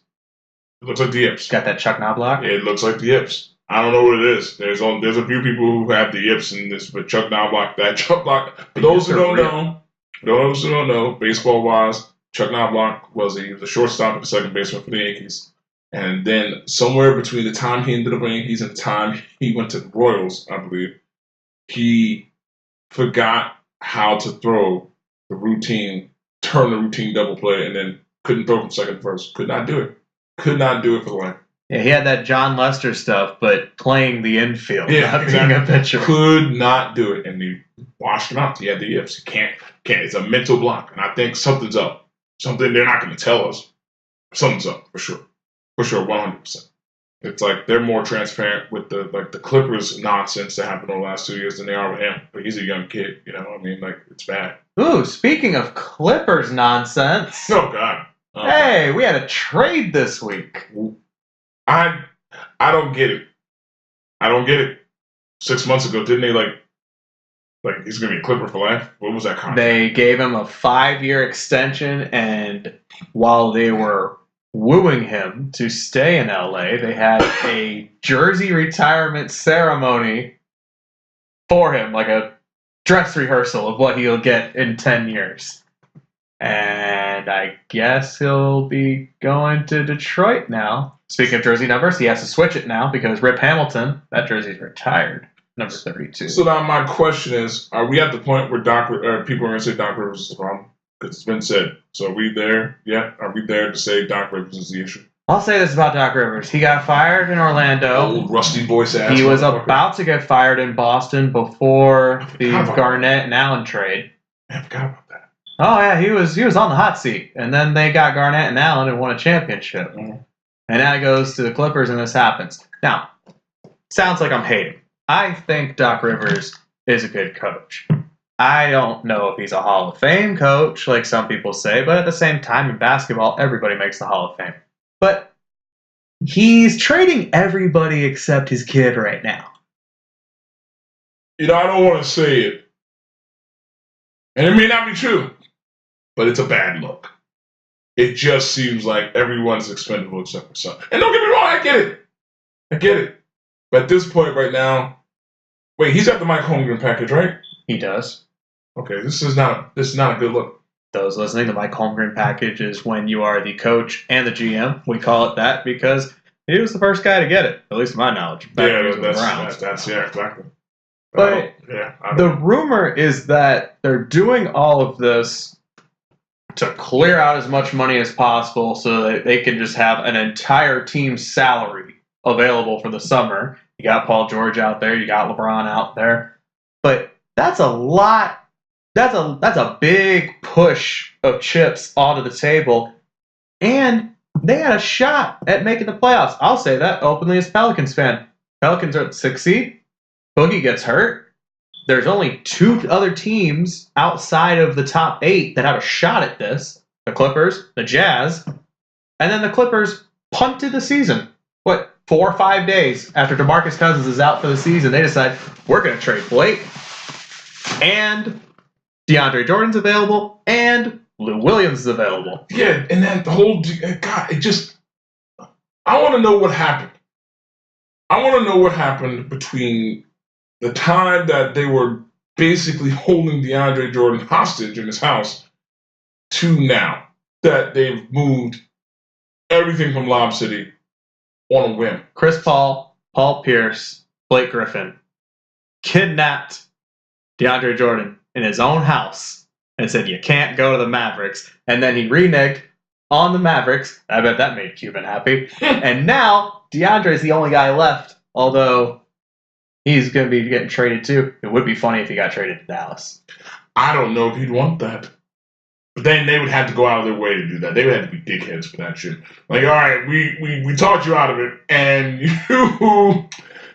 Speaker 2: It looks like the Yips.
Speaker 1: Got that Chuck Knobloch?
Speaker 2: It looks like the Yips. I don't know what it is. There's a few people who have the Yips in this, but Chuck Knobloch, for those who don't know, baseball-wise, Chuck Knobloch was the shortstop and the second baseman for the Yankees. And then somewhere between the time he ended up with the Yankees and the time he went to the Royals, I believe, he forgot how to throw turn the routine double play, and then couldn't throw from second to first. Could not do it. Could not do it for the life.
Speaker 1: Yeah, he had that John Lester stuff, but playing the infield, not being a pitcher.
Speaker 2: Could not do it, and he washed him out. He had the yips. He can't. It's a mental block, and I think something's up. Something they're not going to tell us. Something's up for sure. For sure, 100%. It's like they're more transparent with the Clippers nonsense that happened over the last 2 years than they are with him. But he's a young kid, I mean, it's bad.
Speaker 1: Ooh, speaking of Clippers nonsense.
Speaker 2: Oh God.
Speaker 1: Hey, we had a trade this week.
Speaker 2: I don't get it. I don't get it. 6 months ago, didn't they like he's gonna be a Clipper for life? What was that contract?
Speaker 1: They gave him a 5-year extension, and while they were wooing him to stay in LA, they had a jersey retirement ceremony for him, like a dress rehearsal of what he'll get in 10 years. And I guess he'll be going to Detroit now. Speaking of jersey numbers, he has to switch it now because Rip Hamilton, that jersey's retired, number 32.
Speaker 2: So now my question is, are we at the point where people are going to say Doc Rivers is the problem? Because it's been said. So are we there yet? Are we there to say Doc Rivers is the issue?
Speaker 1: I'll say this about Doc Rivers. He got fired in Orlando.
Speaker 2: Old rusty voice ass.
Speaker 1: He was about to get fired in Boston before the Garnett and Allen trade.
Speaker 2: I forgot about that.
Speaker 1: Oh yeah, he was on the hot seat, and then they got Garnett and Allen and won a championship. Mm-hmm. And now he goes to the Clippers, and this happens. Now, sounds like I'm hating. I think Doc Rivers is a good coach. I don't know if he's a Hall of Fame coach, like some people say, but at the same time, in basketball, everybody makes the Hall of Fame. But he's trading everybody except his kid right now.
Speaker 2: I don't want to say it, and it may not be true, but it's a bad look. It just seems like everyone's expendable except for some. And don't get me wrong, I get it. But at this point right now, wait, he's got the Mike Holmgren package, right?
Speaker 1: He does.
Speaker 2: Okay, this is not a good look.
Speaker 1: Those listening, the Mike Holmgren package is when you are the coach and the GM. We call it that because he was the first guy to get it, at least to my knowledge.
Speaker 2: That's exactly.
Speaker 1: But the rumor is that they're doing all of this to clear out as much money as possible so that they can just have an entire team's salary available for the summer. You got Paul George out there, you got LeBron out there. But that's a lot. That's a big push of chips onto the table. And they had a shot at making the playoffs. I'll say that openly as a Pelicans fan. Pelicans are at the 6th seed. Boogie gets hurt. There's only 2 other teams outside of the top 8 that have a shot at this. The Clippers, the Jazz, and then the Clippers punted the season. 4 or 5 days after DeMarcus Cousins is out for the season, they decide, we're going to trade Blake, and DeAndre Jordan's available, and Lou Williams is available.
Speaker 2: Yeah, and then the whole, God, I want to know what happened. I want to know what happened between the time that they were basically holding DeAndre Jordan hostage in his house to now that they've moved everything from Lob City on a whim.
Speaker 1: Chris Paul, Paul Pierce, Blake Griffin kidnapped DeAndre Jordan in his own house and said, you can't go to the Mavericks. And then he reneged on the Mavericks. I bet that made Cuban happy. And now DeAndre is the only guy left, although he's going to be getting traded too. It would be funny if he got traded to Dallas.
Speaker 2: I don't know if he'd want that. But then they would have to go out of their way to do that. They would have to be dickheads for that shit. Like, all right, we talked you out of it, and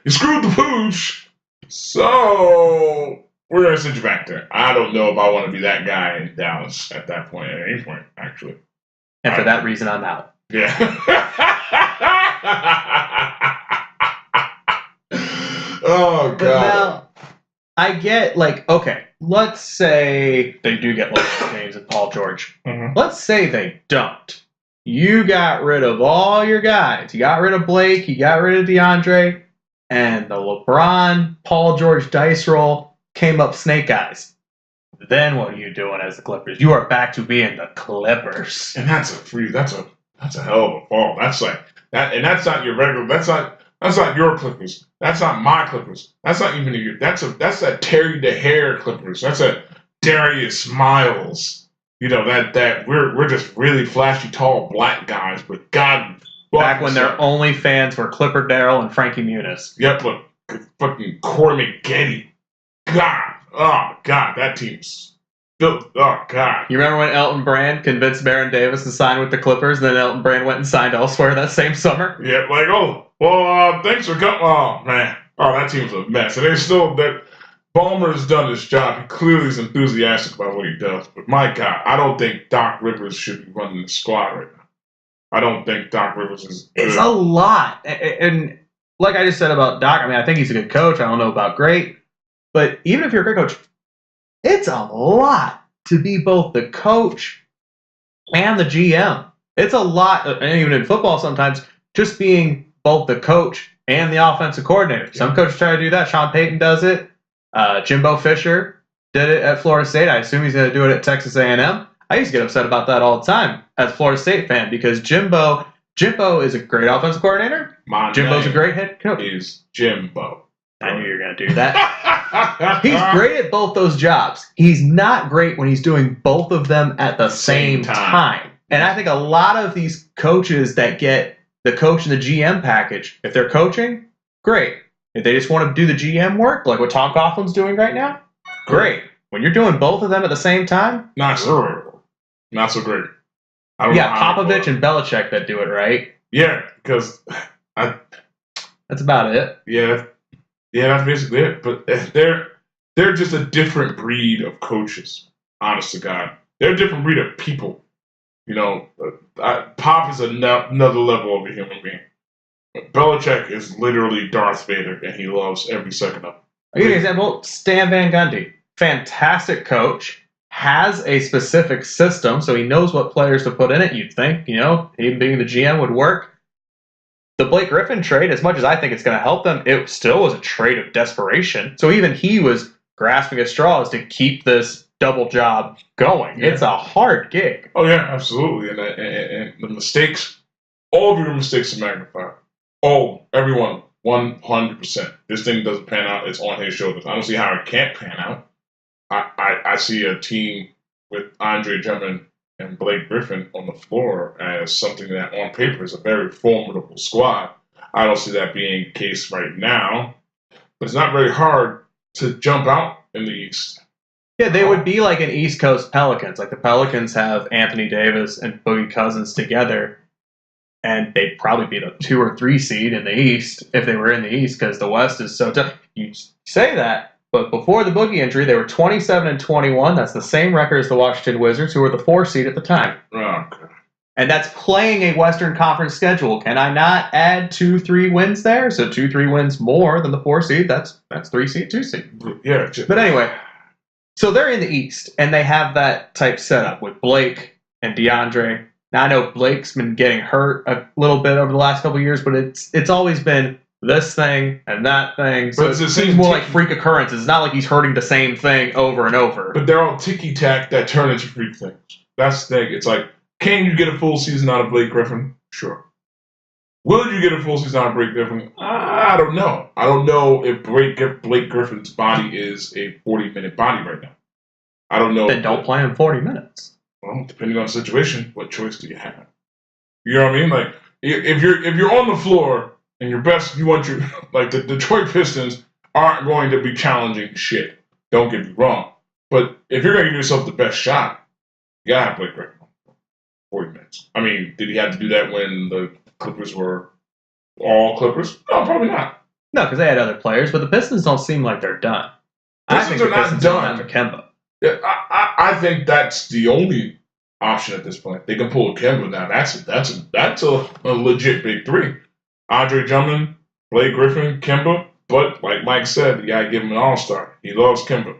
Speaker 2: You screwed the pooch. So we're gonna send you back there. I don't know if I want to be that guy in Dallas at that point, at any point, actually.
Speaker 1: And for that reason, I'm out.
Speaker 2: Yeah. Oh, God.
Speaker 1: But now, I get, like, okay, let's say they do get LeBron James and Paul George.
Speaker 2: Mhm.
Speaker 1: Let's say they don't. You got rid of all your guys. You got rid of Blake. You got rid of DeAndre. And the LeBron, Paul George dice roll came up snake eyes. Then what are you doing as the Clippers? You are back to being the Clippers.
Speaker 2: And that's a hell of a fall. That's like that, and that's not your regular. That's not your Clippers. That's not my Clippers. That's not even your. That's that Terry DeHare Clippers. That's a Darius Miles. You know that we're just really flashy, tall black guys. But God,
Speaker 1: back when their only fans were Clipper Darrell and Frankie Muniz.
Speaker 2: Yep, look, fucking Corey McGetty. God, oh God, that team's built. Oh God.
Speaker 1: You remember when Elton Brand convinced Baron Davis to sign with the Clippers, and then Elton Brand went and signed elsewhere that same summer?
Speaker 2: Yeah, like, oh, well, thanks for coming. Oh, man. Oh, that team's a mess. And they still, that Ballmer's done his job. He clearly is enthusiastic about what he does. But my God, I don't think Doc Rivers should be running the squad right now. I don't think Doc Rivers is good.
Speaker 1: It's a lot. And like I just said about Doc, I mean, I think he's a good coach. I don't know about great. But even if you're a great coach, it's a lot to be both the coach and the GM. It's a lot, and even in football sometimes, just being both the coach and the offensive coordinator. Yeah. Some coaches try to do that. Sean Payton does it. Jimbo Fisher did it at Florida State. I assume he's going to do it at Texas A&M. I used to get upset about that all the time as a Florida State fan because Jimbo is a great offensive coordinator. Jimbo's a great head coach.
Speaker 2: Is Jimbo.
Speaker 1: I knew you were going to do that. He's great at both those jobs. He's not great when he's doing both of them at the same time. And I think a lot of these coaches that get the coach and the GM package, if they're coaching, great. If they just want to do the GM work, like what Tom Coughlin's doing right now, great. When you're doing both of them at the same time,
Speaker 2: not so great. Not so great.
Speaker 1: Yeah, Popovich and Belichick that do it, right?
Speaker 2: Yeah, because
Speaker 1: that's about it.
Speaker 2: Yeah, that's basically it. But they're just a different breed of coaches. Honest to God, they're a different breed of people. You know, Pop is another level of a human being. Belichick is literally Darth Vader, and he loves every second of it.
Speaker 1: I'll give you an example. Stan Van Gundy, fantastic coach, has a specific system, so he knows what players to put in it. You'd think, you know, him being the GM would work. The Blake Griffin trade, as much as I think it's going to help them, it still was a trade of desperation. So even he was grasping at straws to keep this double job going. Yeah. It's a hard gig.
Speaker 2: Oh, yeah, absolutely. And the mistakes, all of your mistakes are magnified. Oh, everyone, 100%. This thing doesn't pan out. It's on his shoulders. I don't see how it can't pan out. I see a team with Andre Drummond and Blake Griffin on the floor as something that on paper is a very formidable squad. I don't see that being the case right now. But it's not very hard to jump out in the East.
Speaker 1: Yeah, they would be like an East Coast Pelicans. Like the Pelicans have Anthony Davis and Boogie Cousins together. And they'd probably be the 2 or 3 seed in the East if they were in the East because the West is so tough. You say that, but before the Boogie injury, they were 27-21. That's the same record as the Washington Wizards, who were the 4 seed at the time.
Speaker 2: Oh, God.
Speaker 1: And that's playing a Western Conference schedule. Can I not add 2-3 wins there? So 2-3 wins more than the 4 seed. That's 3 seed, 2 seed.
Speaker 2: Yeah.
Speaker 1: But anyway, so they're in the East, and they have that type setup with Blake and DeAndre. Now, I know Blake's been getting hurt a little bit over the last couple of years, but it's always been this thing and that thing. So it seems more like freak occurrences. It's not like he's hurting the same thing over and over.
Speaker 2: But they're all ticky-tack that turn into freak things. That's the thing. It's like, can you get a full season out of Blake Griffin? Sure. Will you get a full season out of Blake Griffin? I don't know. I don't know if Blake Griffin's body is a 40-minute body right now. I don't know.
Speaker 1: Then don't play him 40 minutes.
Speaker 2: Well, depending on the situation, what choice do you have? You know what I mean? Like, if you're on the floor and your best, you want your like the Detroit Pistons aren't going to be challenging shit. Don't get me wrong, but if you're going to give yourself the best shot, you gotta have Blake Griffin 40 minutes. I mean, did he have to do that when the Clippers were all Clippers? No, probably not.
Speaker 1: No, because they had other players, but the Pistons don't seem like they're done. I think
Speaker 2: Pistons are
Speaker 1: the
Speaker 2: not
Speaker 1: Pistons
Speaker 2: done.
Speaker 1: don't have Kemba.
Speaker 2: Yeah, I think that's the only option at this point. They can pull Kemba now. That's a legit big three. Andre Drummond, Blake Griffin, Kemba. But like Mike said, you gotta give him an all-star. He loves Kemba.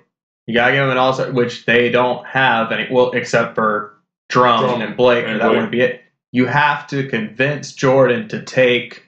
Speaker 1: You gotta give him an all-star, which they don't have any. Well, except for Drummond and Blake, that wouldn't be it. You have to convince Jordan to take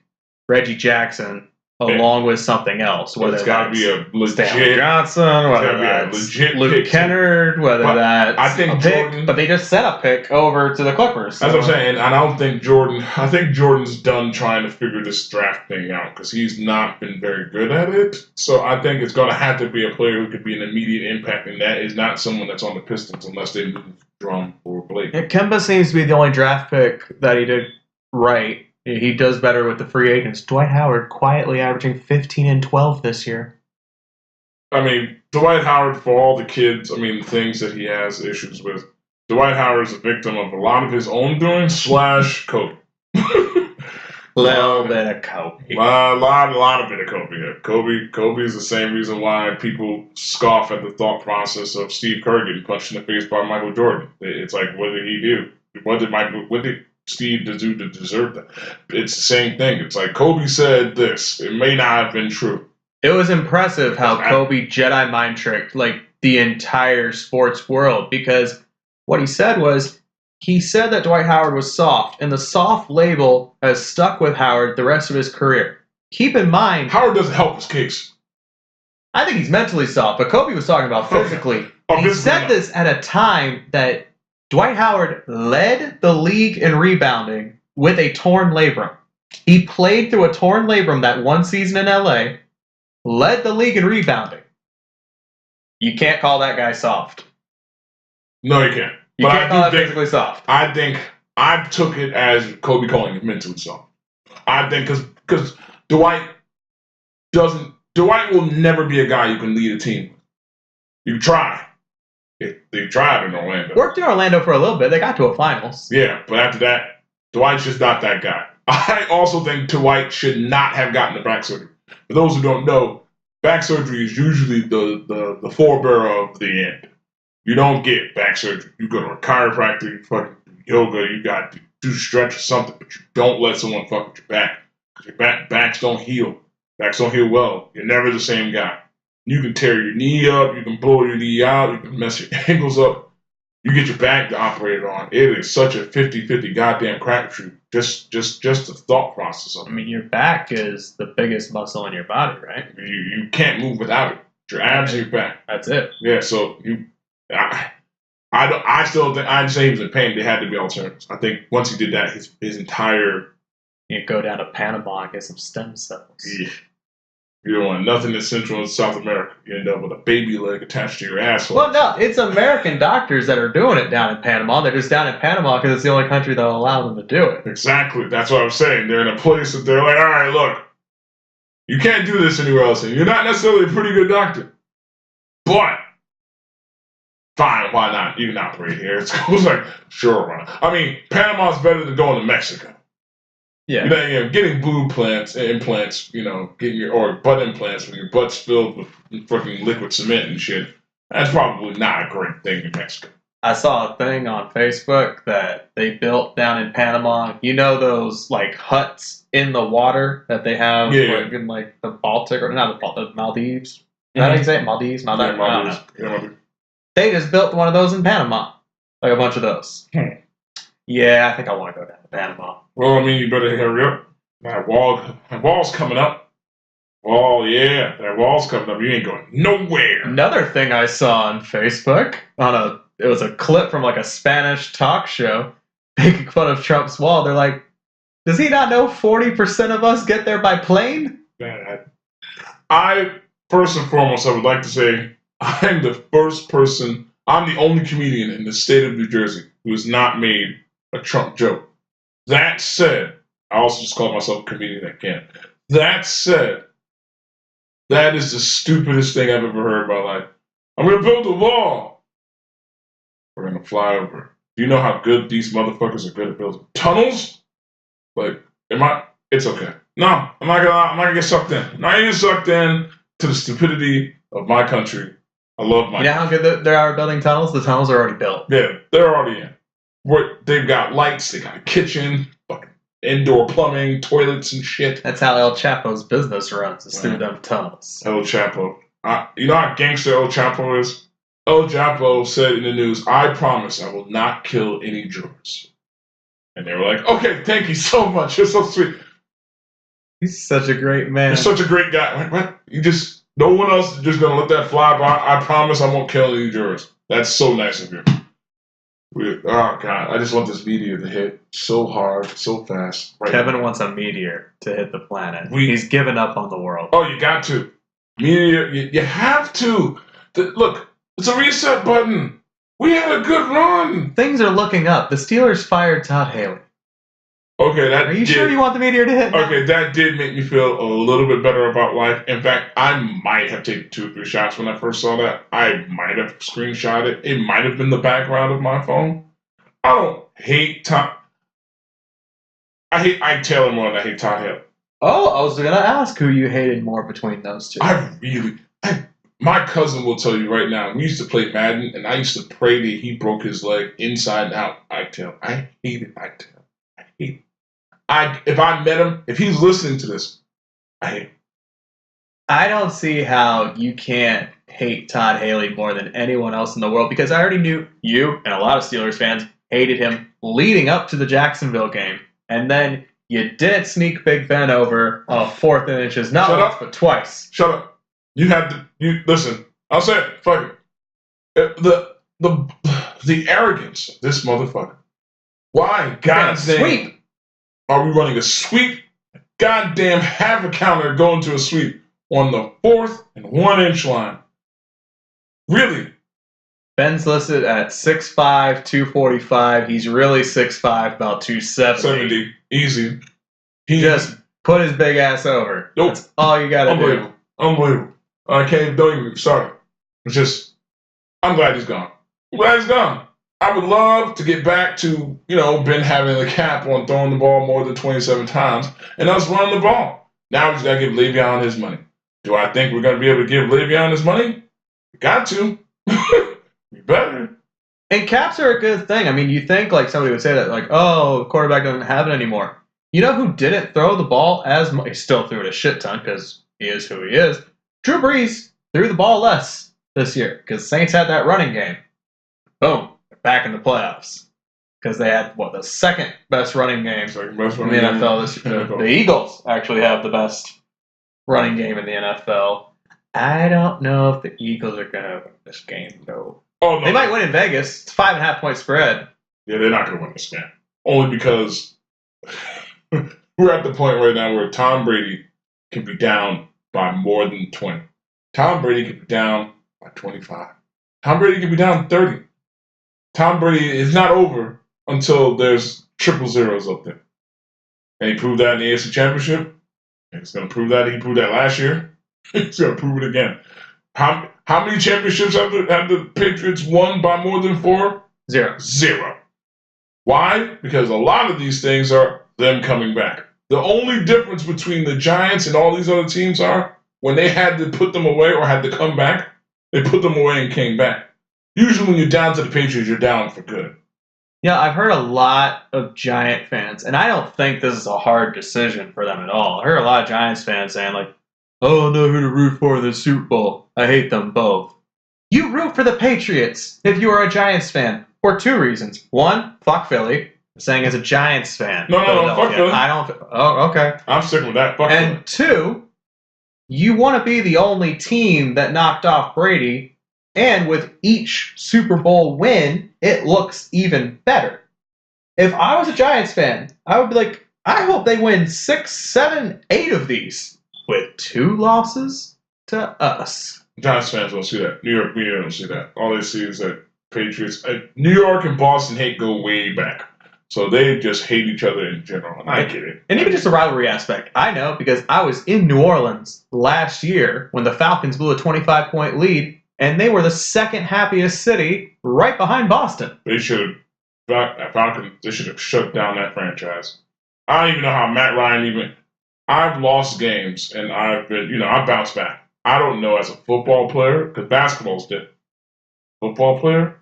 Speaker 1: Reggie Jackson along with something else. Whether
Speaker 2: it's got to be a legit
Speaker 1: Stanley Johnson, whether that's Luke Kennard, whether that's
Speaker 2: I think
Speaker 1: pick, but they just sent a pick over to the Clippers.
Speaker 2: So. That's what I'm saying. I don't think Jordan. I think Jordan's done trying to figure this draft thing out because he's not been very good at it. So I think it's going to have to be a player who could be an immediate impact, and that is not someone that's on the Pistons unless they move Drum or Blake.
Speaker 1: Yeah, Kemba seems to be the only draft pick that he did right. He does better with the free agents. Dwight Howard quietly averaging 15 and 12 this year.
Speaker 2: I mean, Dwight Howard, for all the kids, things that he has issues with, Dwight Howard is a victim of a lot of his own doing / Kobe.
Speaker 1: Little bit of Kobe.
Speaker 2: A lot of bit of Kobe here. Kobe is the same reason why people scoff at the thought process of Steve Kerr getting punched in the face by Michael Jordan. It's like, what did he do? What did Steve to do to deserve that? It's the same thing. It's like Kobe said this. It may not have been true.
Speaker 1: It was impressive how Kobe Jedi mind tricked like the entire sports world, because what he said was he said that Dwight Howard was soft, and the soft label has stuck with Howard the rest of his career. Keep in mind,
Speaker 2: Howard doesn't help his case.
Speaker 1: I think he's mentally soft, but Kobe was talking about physically. He said this at a time that Dwight Howard led the league in rebounding with a torn labrum. He played through a torn labrum that one season in LA, led the league in rebounding. You can't call that guy soft.
Speaker 2: No, you can't.
Speaker 1: You can't call that physically soft.
Speaker 2: I think I took it as Kobe calling him mentally soft. I think because Dwight will never be a guy you can lead a team. You try. They tried in Orlando.
Speaker 1: Worked in Orlando for a little bit. They got to a finals.
Speaker 2: Yeah, but after that, Dwight's just not that guy. I also think Dwight should not have gotten the back surgery. For those who don't know, back surgery is usually the forebearer of the end. You don't get back surgery. You go to a chiropractor, you fucking do yoga, you got to do stretch or something, but you don't let someone fuck with your back. Because your backs don't heal. Backs don't heal well. You're never the same guy. You can tear your knee up, you can blow your knee out, you can mess your ankles up. You get your back operated on. It is such a 50-50 goddamn crapshoot. Just the thought process of it.
Speaker 1: Your back is the biggest muscle in your body, right?
Speaker 2: You can't move without it. Your abs and your back.
Speaker 1: That's it.
Speaker 2: Yeah, so I still think, I'd say he was in pain. There had to be alternatives. I think once he did that, his entire...
Speaker 1: You go down to Panama and get some stem cells.
Speaker 2: Yeah. You don't want nothing in Central and South America. You end up with a baby leg attached to your asshole.
Speaker 1: Well, no, it's American doctors that are doing it down in Panama. They're just down in Panama because it's the only country that'll allow them to do it.
Speaker 2: Exactly. That's what I'm saying. They're in a place that they're like, all right, look, you can't do this anywhere else. And you're not necessarily a pretty good doctor. But, fine, why not? You can operate here. It's like, sure. Panama's better than going to Mexico.
Speaker 1: Yeah.
Speaker 2: Getting implants, or butt implants when your butt's filled with fucking liquid cement and shit. That's probably not a great thing in Mexico.
Speaker 1: I saw a thing on Facebook that they built down in Panama. You know those like huts in the water that they have in like the Baltic or not the Maldives? Is that how you say it? Maldives? Maldives. I don't know. They just built one of those in Panama. Like a bunch of those. Yeah, I think I want to go down to Panama.
Speaker 2: Well, you better hurry up. That wall's coming up. Oh, yeah, that wall's coming up. You ain't going nowhere.
Speaker 1: Another thing I saw on Facebook, it was a clip from like a Spanish talk show making fun of Trump's wall. They're like, does he not know 40% of us get there by plane?
Speaker 2: First and foremost, I would like to say I'm the only comedian in the state of New Jersey who has not made a Trump joke. That said, I also just called myself a comedian that can. That said, that is the stupidest thing I've ever heard in my life. I'm going to build a wall. We're going to fly over. Do you know how good these motherfuckers are good at building tunnels? It's okay. No, I'm not gonna get sucked in. I'm not gonna get sucked in to the stupidity of my country. I love my.
Speaker 1: You know how good they are building tunnels? The tunnels are already built.
Speaker 2: Yeah, they're already in. They've got lights, they got a kitchen, fucking indoor plumbing, toilets and shit.
Speaker 1: That's how El Chapo's business runs, is through them tunnels.
Speaker 2: El Chapo. You know how gangster El Chapo is? El Chapo said in the news, "I promise I will not kill any jurors." And they were like, "Okay, thank you so much. You're so sweet.
Speaker 1: He's such a great man.
Speaker 2: You're such a great guy." Like, what? No one else is just gonna let that fly by. I promise I won't kill any jurors. That's so nice of you. Oh God, I just want this meteor to hit so hard, so fast.
Speaker 1: Right Kevin wants a meteor to hit the planet. He's given up on the world.
Speaker 2: Oh, you got to. Meteor, you have to. Look, it's a reset button. We had a good run.
Speaker 1: Things are looking up. The Steelers fired Todd Haley.
Speaker 2: Okay,
Speaker 1: Are you sure you want the meteor to hit?
Speaker 2: Okay, that did make me feel a little bit better about life. In fact, I might have taken 2 or 3 shots when I first saw that. I might have screenshot it. It might have been the background of my phone. I don't hate Tom. I hate Ike Taylor more than I hate Todd Haley.
Speaker 1: Oh, I was going to ask who you hated more between those two.
Speaker 2: My cousin will tell you right now, we used to play Madden, and I used to pray that he broke his leg inside and out. Ike Taylor. I hated Ike Taylor. I hate him. If I met him, if he's listening to this, I hate him.
Speaker 1: I don't see how you can't hate Todd Haley more than anyone else in the world, because I already knew you and a lot of Steelers fans hated him leading up to the Jacksonville game. And then you didn't sneak Big Ben over on 4th and inches, not once, but twice.
Speaker 2: Shut up. Listen, I'll say it. Fuck it. The arrogance of this motherfucker. Why, God's name, are we running a sweep? Goddamn half a counter going to a sweep on the 4th and 1 inch line. Really?
Speaker 1: Ben's listed at 6'5", 245. He's really 6'5", about 270.
Speaker 2: 70. Easy.
Speaker 1: He just put his big ass over.
Speaker 2: Nope.
Speaker 1: That's all you gotta do.
Speaker 2: Unbelievable. I don't even start. It's just, I'm glad he's gone. I would love to get back to, Ben having the cap on throwing the ball more than 27 times and us running the ball. Now we just got to give Le'Veon his money. Do I think we're going to be able to give Le'Veon his money? We got to. We better.
Speaker 1: And caps are a good thing. I mean, you think like somebody would say that, like, oh, the quarterback doesn't have it anymore. You know who didn't throw the ball as much? He still threw it a shit ton because he is who he is. Drew Brees threw the ball less this year because Saints had that running game. Boom. Back in the playoffs because they had the second best running game in the NFL this year. The Eagles actually have the best running game in the NFL. I don't know if the Eagles are going to win this game, though.
Speaker 2: Oh, no.
Speaker 1: They might win in Vegas. It's 5.5-point spread.
Speaker 2: Yeah, they're not going to win this game. Only because we're at the point right now where Tom Brady can be down by more than 20. Tom Brady can be down by 25. Tom Brady can be down 30. Tom Brady is not over until there's triple zeros up there. And he proved that in the AFC Championship. And he's going to prove that. He proved that last year. He's going to prove it again. How many championships have the Patriots won by more than 4? Zero. Why? Because a lot of these things are them coming back. The only difference between the Giants and all these other teams are when they had to put them away or had to come back, they put them away and came back. Usually when you're down to the Patriots, you're down for good.
Speaker 1: Yeah, I've heard a lot of Giant fans, and I don't think this is a hard decision for them at all. I heard a lot of Giants fans saying, like, oh, I don't know who to root for in the Super Bowl. I hate them both. You root for the Patriots if you are a Giants fan for 2 reasons. 1, fuck Philly. I'm saying as a Giants fan.
Speaker 2: No, fuck Philly.
Speaker 1: I don't. Oh, okay.
Speaker 2: I'm sticking with that. Fuck
Speaker 1: and
Speaker 2: Philly.
Speaker 1: 2, you want to be the only team that knocked off Brady. And with each Super Bowl win, it looks even better. If I was a Giants fan, I would be like, I hope they win 6, 7, 8 of these with 2 losses to us.
Speaker 2: Giants fans don't see that. New York media don't see that. All they see is that Patriots, New York and Boston hate go way back. So they just hate each other in general. And I get it.
Speaker 1: And even just the rivalry aspect. I know because I was in New Orleans last year when the Falcons blew a 25-point lead. And they were the second happiest city right behind Boston.
Speaker 2: They should have shut down that franchise. I don't even know how Matt Ryan I've lost games and I've been, I bounced back. I don't know as a football player, because basketball's different. Football player,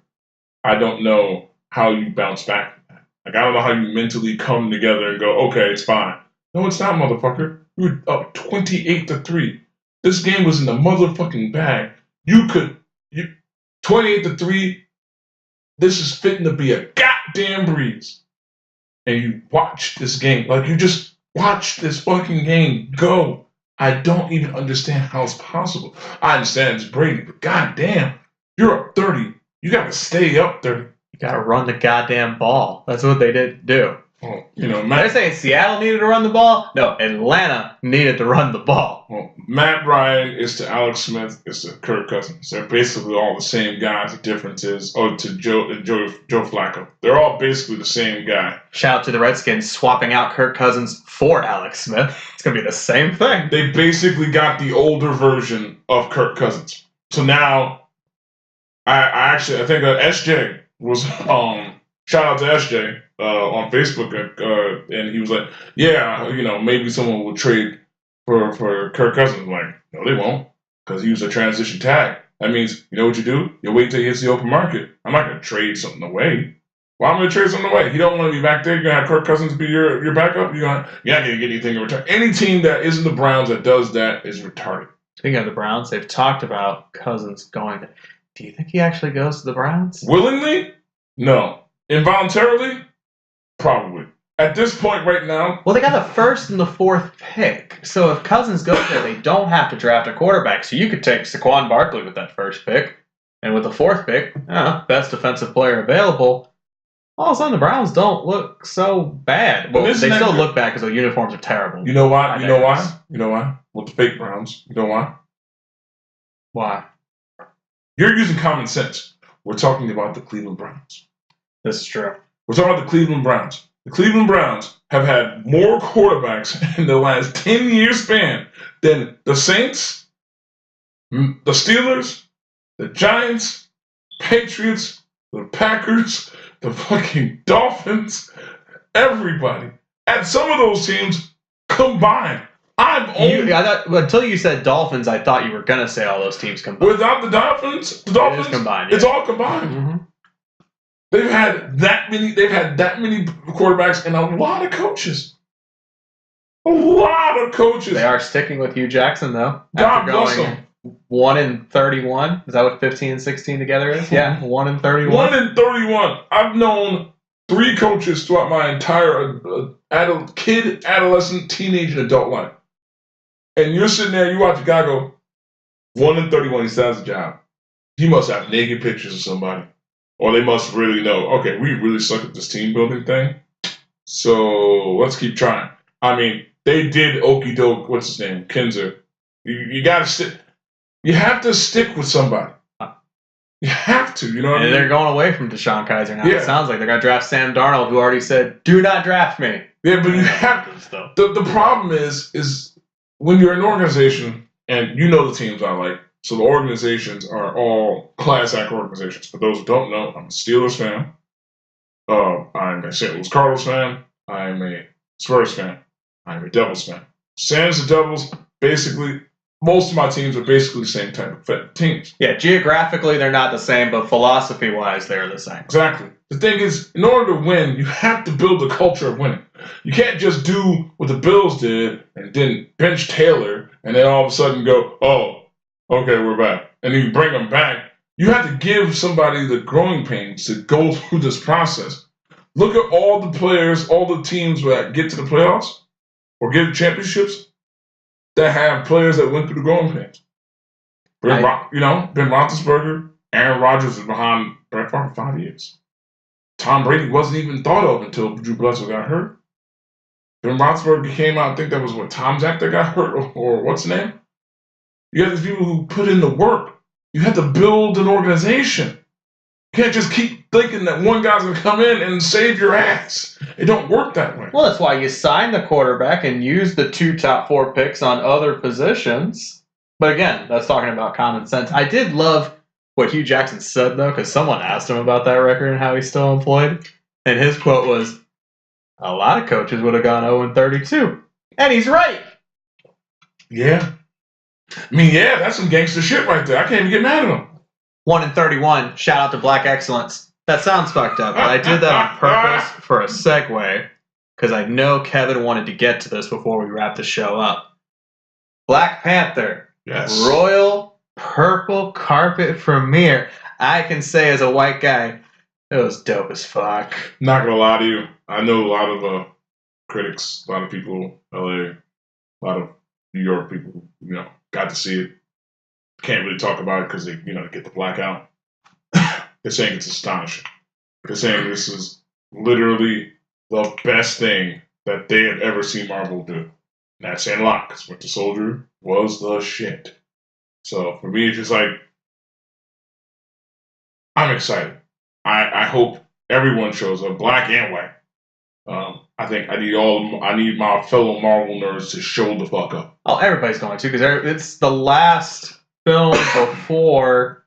Speaker 2: I don't know how you bounce back from that. Like, I don't know how you mentally come together and go, okay, it's fine. No, it's not, motherfucker. You were up 28-3. This game was in the motherfucking bag. 28-3, this is fitting to be a goddamn breeze. And you watch this game. Like, you just watch this fucking game go. I don't even understand how it's possible. I understand it's Brady, but goddamn, you're up 30. You got to stay up 30.
Speaker 1: You got to run the goddamn ball. That's what they did do.
Speaker 2: Well,
Speaker 1: they're saying Seattle needed to run the ball. No, Atlanta needed to run the ball.
Speaker 2: Well, Matt Ryan is to Alex Smith is to Kirk Cousins. They're basically all the same guys. The difference is, to Joe Flacco. They're all basically the same guy.
Speaker 1: Shout out to the Redskins swapping out Kirk Cousins for Alex Smith. It's going to be the same thing.
Speaker 2: They basically got the older version of Kirk Cousins. So now, I think SJ was, shout out to SJ on Facebook, and he was like, yeah, maybe someone will trade for Kirk Cousins. I'm like, no, they won't, because he was a transition tag. That means, you know what you do? You wait till he hits the open market. I'm not going to trade something away. Why am I going to trade something away? You don't want to be back there. You're going to have Kirk Cousins be your backup. You're not going to get anything in return. Any team that isn't the Browns that does that is retarded.
Speaker 1: Speaking of the Browns, they've talked about Cousins going. Do you think he actually goes to the Browns?
Speaker 2: Willingly? No. Involuntarily? Probably. At this point right now...
Speaker 1: Well, they got the first and the fourth pick. So if Cousins goes there, they don't have to draft a quarterback. So you could take Saquon Barkley with that first pick. And with the fourth pick, best defensive player available. All of a sudden, the Browns don't look so bad. Well, they still look bad because the uniforms are terrible.
Speaker 2: You know why? You know why? With the fake Browns. You know why?
Speaker 1: Why?
Speaker 2: You're using common sense. We're talking about the Cleveland Browns.
Speaker 1: This is true.
Speaker 2: We're talking about the Cleveland Browns. The Cleveland Browns have had more quarterbacks in the last 10-year span than the Saints, the Steelers, the Giants, Patriots, the Packers, the fucking Dolphins, everybody. And some of those teams combined.
Speaker 1: Until you said Dolphins, I thought you were going to say all those teams combined.
Speaker 2: Without the Dolphins,
Speaker 1: it is combined,
Speaker 2: it's all combined.
Speaker 1: Mm-hmm.
Speaker 2: They've had that many quarterbacks and a lot of coaches. A lot of coaches.
Speaker 1: They are sticking with Hugh Jackson, though.
Speaker 2: God bless them.
Speaker 1: 1-31. Is that what 15 and 16 together is? Yeah, 1-31.
Speaker 2: 1-31. I've known 3 coaches throughout my entire kid, adolescent, teenage, and adult life. And you're sitting there, you watch a guy go, 1-31, he still has a job. He must have naked pictures of somebody. Or they must really know, okay, we really suck at this team building thing. So let's keep trying. I mean, they did okey doke, what's his name? Kinzer. You gotta stick. You have to stick with somebody. You have to, you know what I mean?
Speaker 1: They're going away from Deshaun Kaiser now.
Speaker 2: Yeah.
Speaker 1: It sounds like they're going to draft Sam Darnold, who already said, do not draft me.
Speaker 2: Yeah, but you have the problem is when you're an organization, and you know the teams I like, so the organizations are all class act organizations. For those who don't know, I'm a Steelers fan. I'm a St. Louis Cardinals fan. I'm a Spurs fan. I'm a Devils fan. Sans the Devils, basically, most of my teams are basically the same type of teams.
Speaker 1: Yeah, geographically they're not the same, but philosophy-wise they're the same.
Speaker 2: Exactly. The thing is, in order to win, you have to build a culture of winning. You can't just do what the Bills did and then bench Taylor and then all of a sudden go, oh, okay, we're back. And then you bring them back. You have to give somebody the growing pains to go through this process. Look at all the players, all the teams that get to the playoffs or get the championships that have players that went through the growing pains. Ben Roethlisberger, Aaron Rodgers was behind Brett Favre for 5 years. Tom Brady wasn't even thought of until Drew Bledsoe got hurt. Ben Roethlisberger came out, I think that was Tom Zach that got hurt, or what's the name? You have these people who put in the work. You have to build an organization. You can't just keep thinking that one guy's going to come in and save your ass. It don't work that way.
Speaker 1: Well, that's why you sign the quarterback and use the 2 top 4 picks on other positions. But again, that's talking about common sense. I did love what Hugh Jackson said, though, because someone asked him about that record and how he's still employed. And his quote was, a lot of coaches would have gone 0-32. And he's right.
Speaker 2: Yeah. I mean, yeah, that's some gangster shit right there. I can't even get mad at him.
Speaker 1: 1 in 31. Shout out to Black Excellence. That sounds fucked up, but I did that on purpose for a segue because I know Kevin wanted to get to this before we wrap the show up. Black Panther.
Speaker 2: Yes.
Speaker 1: Royal purple carpet premiere. I can say as a white guy, it was dope as fuck.
Speaker 2: Not gonna lie to you. I know a lot of critics, a lot of people, LA, a lot of New York people, got to see it. Can't really talk about it because they, get the blackout. They're saying it's astonishing. They're saying this is literally the best thing that they have ever seen Marvel do. And that's saying a lot because Winter Soldier was the shit. So for me, it's just like, I'm excited. I hope everyone shows up, black and white. I think I need my fellow Marvel nerds to show the fuck up.
Speaker 1: Oh, everybody's going to because it's the last film before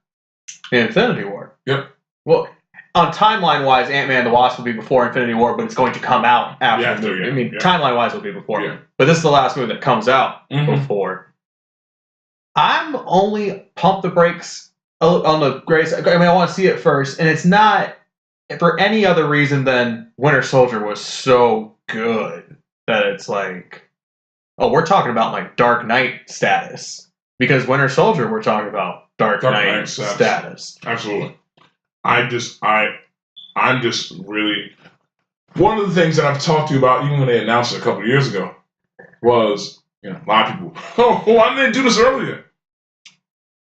Speaker 1: Infinity War.
Speaker 2: Yep.
Speaker 1: Well, on timeline-wise, Ant-Man and the Wasp will be before Infinity War, but it's going to come out after the movie. I mean, timeline-wise, it'll be before. Yeah. But this is the last movie that comes out before. I'm only pump the brakes on the greatest. I mean, I want to see it first, and it's not for any other reason than Winter Soldier was so good that it's like, oh, we're talking about like Dark Knight status. Because Winter Soldier, we're talking about Dark Knight status.
Speaker 2: Absolutely. I'm just really, one of the things that I've talked to you about, even when they announced it a couple of years ago, was, a lot of people, why didn't they do this earlier?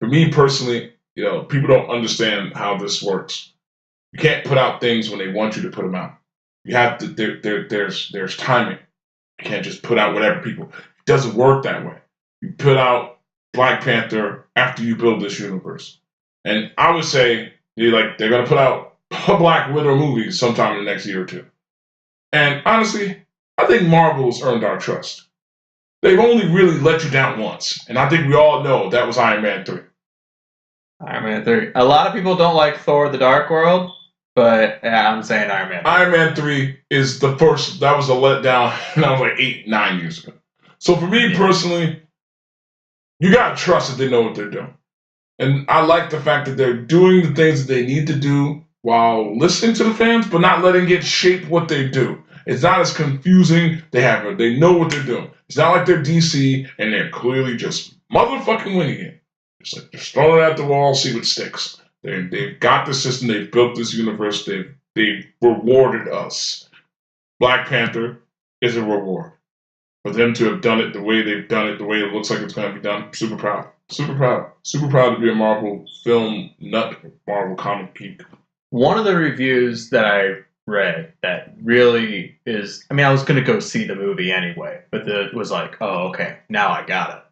Speaker 2: For me personally, people don't understand how this works. You can't put out things when they want you to put them out. You have to, there's timing. You can't just put out whatever people, it doesn't work that way. You put out Black Panther after you build this universe. And I would say they're going to put out a Black Widow movie sometime in the next year or two. And honestly, I think Marvel's earned our trust. They've only really let you down once. And I think we all know that was Iron Man 3.
Speaker 1: Iron Man 3. A lot of people don't like Thor the Dark World, but yeah, I'm saying Iron Man 3.
Speaker 2: Iron Man 3 is the first, that was a letdown, and that was like 8-9 years ago. So for me personally, you gotta trust that they know what they're doing. And I like the fact that they're doing the things that they need to do while listening to the fans, but not letting it shape what they do. It's not as confusing. They know what they're doing. It's not like they're DC and they're clearly just motherfucking winning it. It's like just throw it at the wall, see what sticks. They've got the system. They've built this universe. They've rewarded us. Black Panther is a reward. For them to have done it the way they've done it, the way it looks like it's going to be done, super proud. Super proud. Super proud to be a Marvel film nut, Marvel comic geek.
Speaker 1: One of the reviews that I read that really is, I mean, I was going to go see the movie anyway, but it was like, oh, okay, now I got it.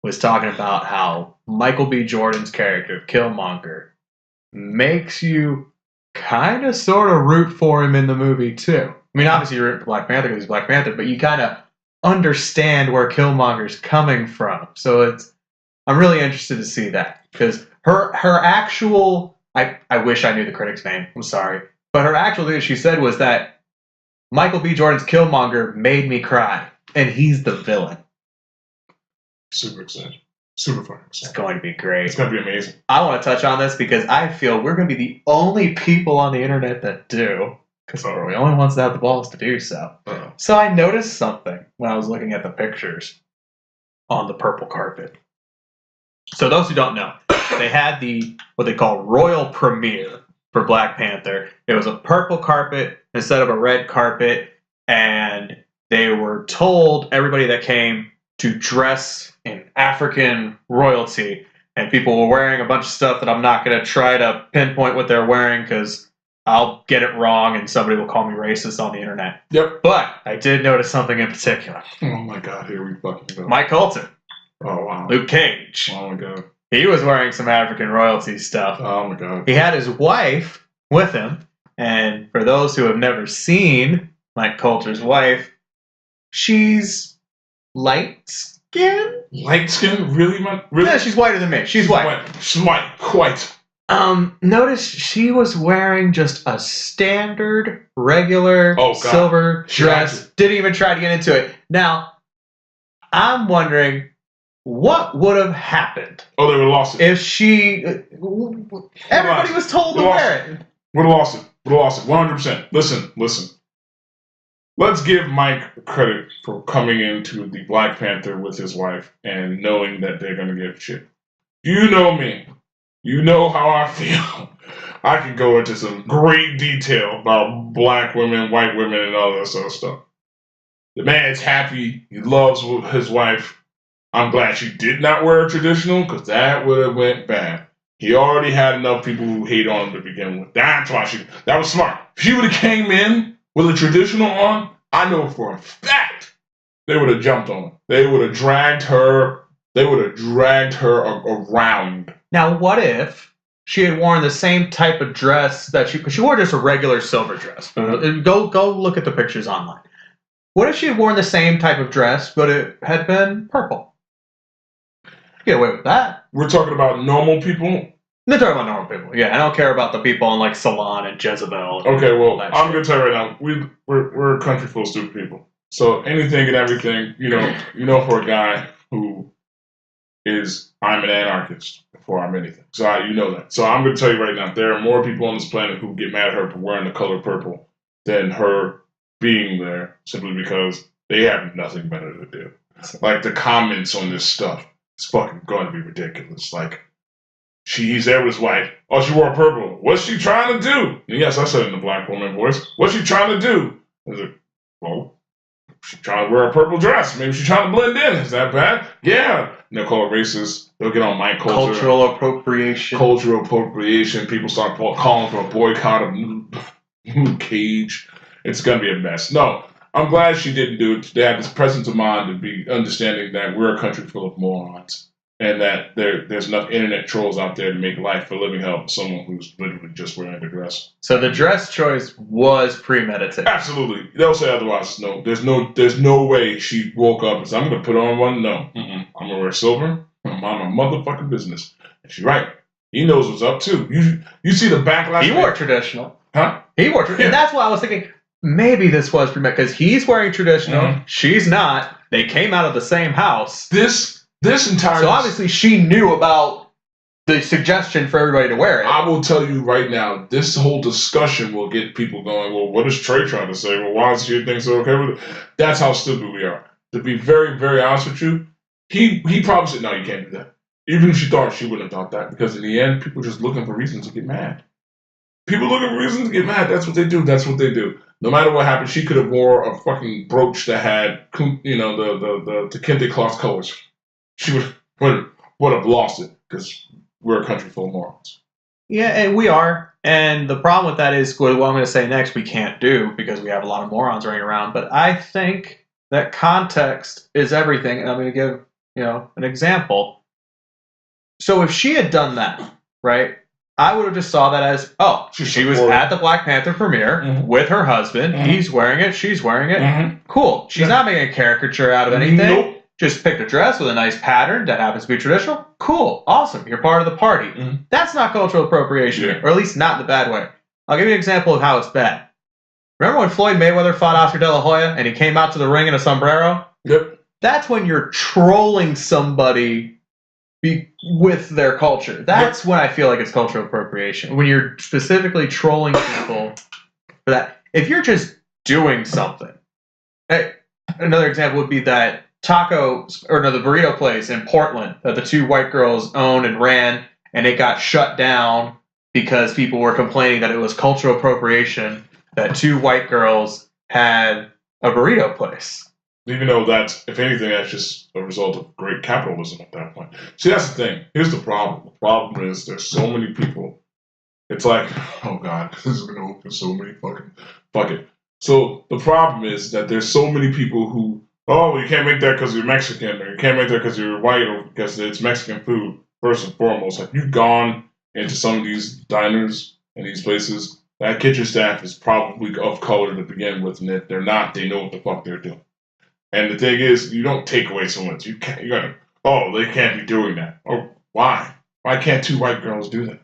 Speaker 1: Was talking about how Michael B. Jordan's character, Killmonger, makes you kind of sort of root for him in the movie too. I mean, obviously you're rooting for Black Panther because he's Black Panther, but you kind of understand where Killmonger's coming from. So I'm really interested to see that because her actual, I wish I knew the critic's name. I'm sorry, but her actual thing she said was that Michael B. Jordan's Killmonger made me cry, and he's the villain.
Speaker 2: Super excited. Super fucking excited.
Speaker 1: It's going to be great.
Speaker 2: It's going to be amazing.
Speaker 1: I want to touch on this because I feel we're going to be the only people on the internet that do. Because we're the only ones that have the balls to do so.
Speaker 2: Uh-oh.
Speaker 1: So I noticed something when I was looking at the pictures on the purple carpet. So those who don't know, they had what they call royal premiere for Black Panther. It was a purple carpet instead of a red carpet, and they were told, everybody that came, to dress in African royalty. And people were wearing a bunch of stuff that I'm not going to try to pinpoint what they're wearing because I'll get it wrong and somebody will call me racist on the internet.
Speaker 2: Yep.
Speaker 1: But I did notice something in particular.
Speaker 2: Oh my God, here we fucking go.
Speaker 1: Mike Colton.
Speaker 2: Oh wow.
Speaker 1: Luke Cage.
Speaker 2: Oh my God.
Speaker 1: He was wearing some African royalty stuff.
Speaker 2: Oh my God.
Speaker 1: He had his wife with him. And for those who have never seen Mike Coulter's wife, she's light skinned.
Speaker 2: Light skin? Really, man? Really?
Speaker 1: Yeah, she's whiter than me. She's white.
Speaker 2: She's white. Quite.
Speaker 1: Notice she was wearing just a standard, regular, silver dress. Didn't even try to get into it. Now, I'm wondering, what would have happened?
Speaker 2: Oh, they would have lost it.
Speaker 1: If she... everybody was told to wear it.
Speaker 2: Would have lost it. Would have lost it. 100%. Listen. Let's give Mike credit for coming into the Black Panther with his wife and knowing that they're going to get shit. You know me. You know how I feel. I could go into some great detail about black women, white women, and all that sort of stuff. The man's happy. He loves his wife. I'm glad she did not wear a traditional because that would have went bad. He already had enough people who hate on him to begin with. That's why that was smart. If she would have came in with a traditional on, I know for a fact they would have jumped on her. They would have dragged her. They would have dragged her around.
Speaker 1: Now, what if she had worn the same type of dress that because she wore just a regular silver dress. Go look at the pictures online. What if she had worn the same type of dress, but it had been purple? Get away with that.
Speaker 2: We're talking about normal people?
Speaker 1: They're talking about normal people. Yeah, I don't care about the people on like Salon and Jezebel. And
Speaker 2: okay, well, I'm going to tell you right now, we're a country full of stupid people. So anything and everything, you know for a guy who is, I'm an anarchist before I'm anything. So you know that. So I'm going to tell you right now, there are more people on this planet who get mad at her for wearing the color purple than her being there simply because they have nothing better to do. Like the comments on this stuff, it's fucking going to be ridiculous. Like, he's there with his wife. Oh, she wore purple. What's she trying to do? And yes, I said it in the black woman voice. What's she trying to do? I was like, well, she's trying to wear a purple dress. Maybe she's trying to blend in. Is that bad? Yeah. And they'll call it racist. They'll get on my culture.
Speaker 1: Cultural appropriation.
Speaker 2: Cultural appropriation. People start calling for a boycott of Cage. It's going to be a mess. No, I'm glad she didn't do it. They had this presence of mind to be understanding that we're a country full of morons. And that there's enough internet trolls out there to make life a living hell for someone who's literally just wearing a dress.
Speaker 1: So the dress choice was premeditated.
Speaker 2: Absolutely. They'll say otherwise. No, there's no way she woke up and said, I'm going to put on one. No. I'm going to wear silver. I'm on my motherfucking business. And she's right. He knows what's up, too. You see the backlash.
Speaker 1: He wore traditional.
Speaker 2: Huh?
Speaker 1: He wore traditional. Yeah. And that's why I was thinking, maybe this was premeditated. Because he's wearing traditional. She's not. They came out of the same house.
Speaker 2: This entire...
Speaker 1: So obviously she knew about the suggestion for everybody to wear it.
Speaker 2: I will tell you right now, this whole discussion will get people going, well, what is Trey trying to say? Well, why does she think so okay with it? That's how stupid we are. To be very, very honest with you, he probably said, no, you can't do that. Even if she thought, she wouldn't have thought that. Because in the end, people are just looking for reasons to get mad. People looking for reasons to get mad. That's what they do. That's what they do. No matter what happened, she could have wore a fucking brooch that had, the kente cloth colors. She would have lost it because we're a country full of morons.
Speaker 1: Yeah, and we are. And the problem with that is what I'm going to say next we can't do because we have a lot of morons running around. But I think that context is everything. And I'm going to give, an example. So if she had done that, right, I would have just saw that as, she was at the Black Panther premiere with her husband. He's wearing it. She's wearing it. Cool. She's not making a caricature out of anything.
Speaker 2: Nope.
Speaker 1: Just picked a dress with a nice pattern that happens to be traditional. Cool. Awesome. You're part of the party. That's not cultural appropriation, or at least not in the bad way. I'll give you an example of how it's bad. Remember when Floyd Mayweather fought Oscar De La Hoya and he came out to the ring in a sombrero?
Speaker 2: Yep.
Speaker 1: That's when you're trolling somebody with their culture. That's when I feel like it's cultural appropriation. When you're specifically trolling people for that. If you're just doing something. Hey, another example would be that the burrito place in Portland that the two white girls owned and ran, and it got shut down because people were complaining that it was cultural appropriation that two white girls had a burrito place.
Speaker 2: Even though that's, if anything, that's just a result of great capitalism at that point. See, that's the thing. Here's the problem. The problem is there's so many people. It's like, oh God, this is going to open so many fuck it. So the problem is that there's so many people who, oh, you can't make that because you're Mexican, or you can't make that because you're white, or because it's Mexican food, first and foremost. Have you gone into some of these diners and these places? That kitchen staff is probably of color to begin with, and if they're not, they know what the fuck they're doing. And the thing is, you don't take away someone's. You gotta, they can't be doing that. Oh, why? Why can't two white girls do that?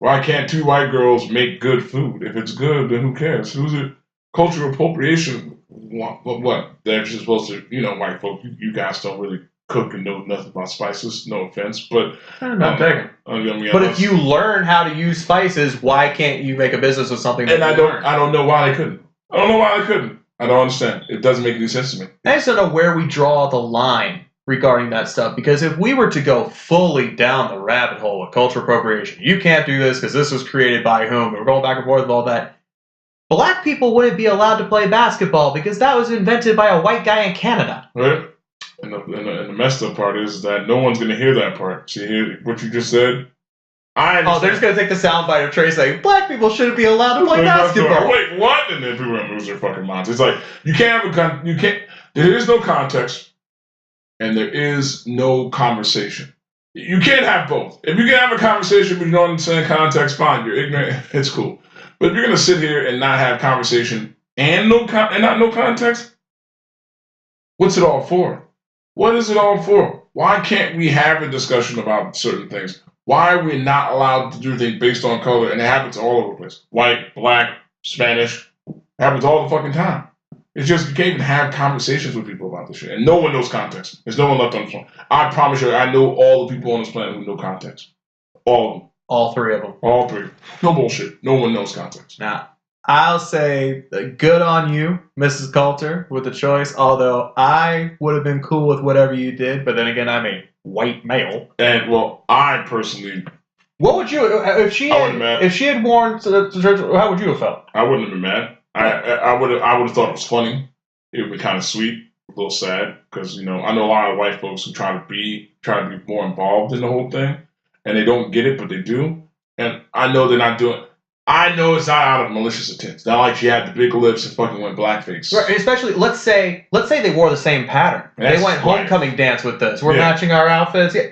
Speaker 2: Why can't two white girls make good food? If it's good, then who cares? Who's it? Cultural appropriation. What? They're just supposed to, white folk, you guys don't really cook and know nothing about spices. No offense, but
Speaker 1: not taking.
Speaker 2: But
Speaker 1: if you learn how to use spices, why can't you make a business with something?
Speaker 2: And I don't know why they couldn't. I don't know why they couldn't. I don't understand. It doesn't make any sense to me.
Speaker 1: I just don't know where we draw the line regarding that stuff, because if we were to go fully down the rabbit hole of cultural appropriation, you can't do this because this was created by whom, and we're going back and forth with all that. Black people wouldn't be allowed to play basketball because that was invented by a white guy in Canada.
Speaker 2: Right. And the messed up part is that no one's going to hear that part. See, hear what you just said?
Speaker 1: They're just going to take the soundbite of Trey saying, black people shouldn't be allowed to play basketball.
Speaker 2: Wait, what? And then people are going to lose their fucking minds. It's like, there is no context, and there is no conversation. You can't have both. If you can have a conversation but you don't understand context, fine, you're ignorant, it's cool. But if you're going to sit here and not have conversation and not no context, what's it all for? What is it all for? Why can't we have a discussion about certain things? Why are we not allowed to do things based on color? And it happens all over the place. White, black, Spanish. It happens all the fucking time. It's just you can't even have conversations with people about this shit. And no one knows context. There's no one left on the phone. I promise you, I know all the people on this planet who know context. All of them.
Speaker 1: All three of them.
Speaker 2: All three. No bullshit. No one knows context.
Speaker 1: Now, I'll say good on you, Mrs. Coulter, with the choice, although I would have been cool with whatever you did, but then again, I'm a white male.
Speaker 2: And, well, I personally...
Speaker 1: What would you... If she had worn to church, how would you have felt?
Speaker 2: I wouldn't have been mad. I would have thought it was funny. It would be kind of sweet, a little sad, because, I know a lot of white folks who try to be more involved in the whole thing. And they don't get it, but they do. And I know they're not doing... I know it's not out of malicious intent. It's not like she had the big lips and fucking went blackface.
Speaker 1: Right, especially, let's say they wore the same pattern. They went homecoming dance with this. We're matching our outfits. Yeah.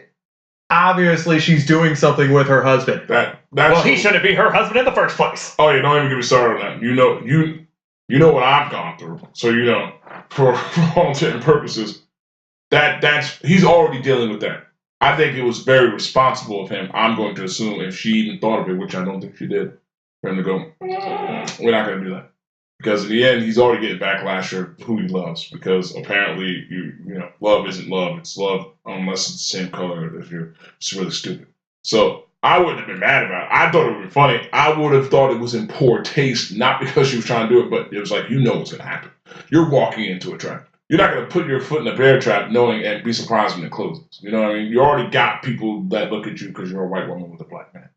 Speaker 1: Obviously, she's doing something with her husband. He shouldn't be her husband in the first place.
Speaker 2: Oh, yeah, don't even get me started on that. You know what I've gone through. So, for all intent and purposes, he's already dealing with that. I think it was very responsible of him, I'm going to assume, if she even thought of it, which I don't think she did, for him to go, we're not going to do that. Because in the end, he's already getting backlash for who he loves. Because apparently, love isn't love. It's love unless it's the same color as you. It's really stupid. So I wouldn't have been mad about it. I thought it would be funny. I would have thought it was in poor taste, not because she was trying to do it, but it was like, what's going to happen. You're walking into a trap. You're not going to put your foot in a bear trap knowing and be surprised when it closes. You know what I mean? You already got people that look at you because you're a white woman with a black man.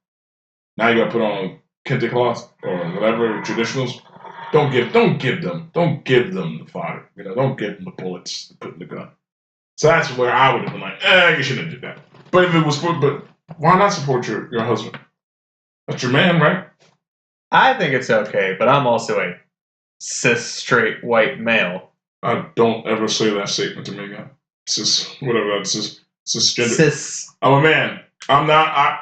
Speaker 2: Now you got to put on kente cloth or whatever, traditionals. Don't give them the fodder. Don't give them the bullets to put in the gun. So that's where I would have been like, you shouldn't do that. But if it was but why not support your husband? That's your man, right?
Speaker 1: I think it's okay, but I'm also a cis straight white male.
Speaker 2: I don't ever say that statement to me again. Cisgender.
Speaker 1: Cis.
Speaker 2: I'm a man. I'm not.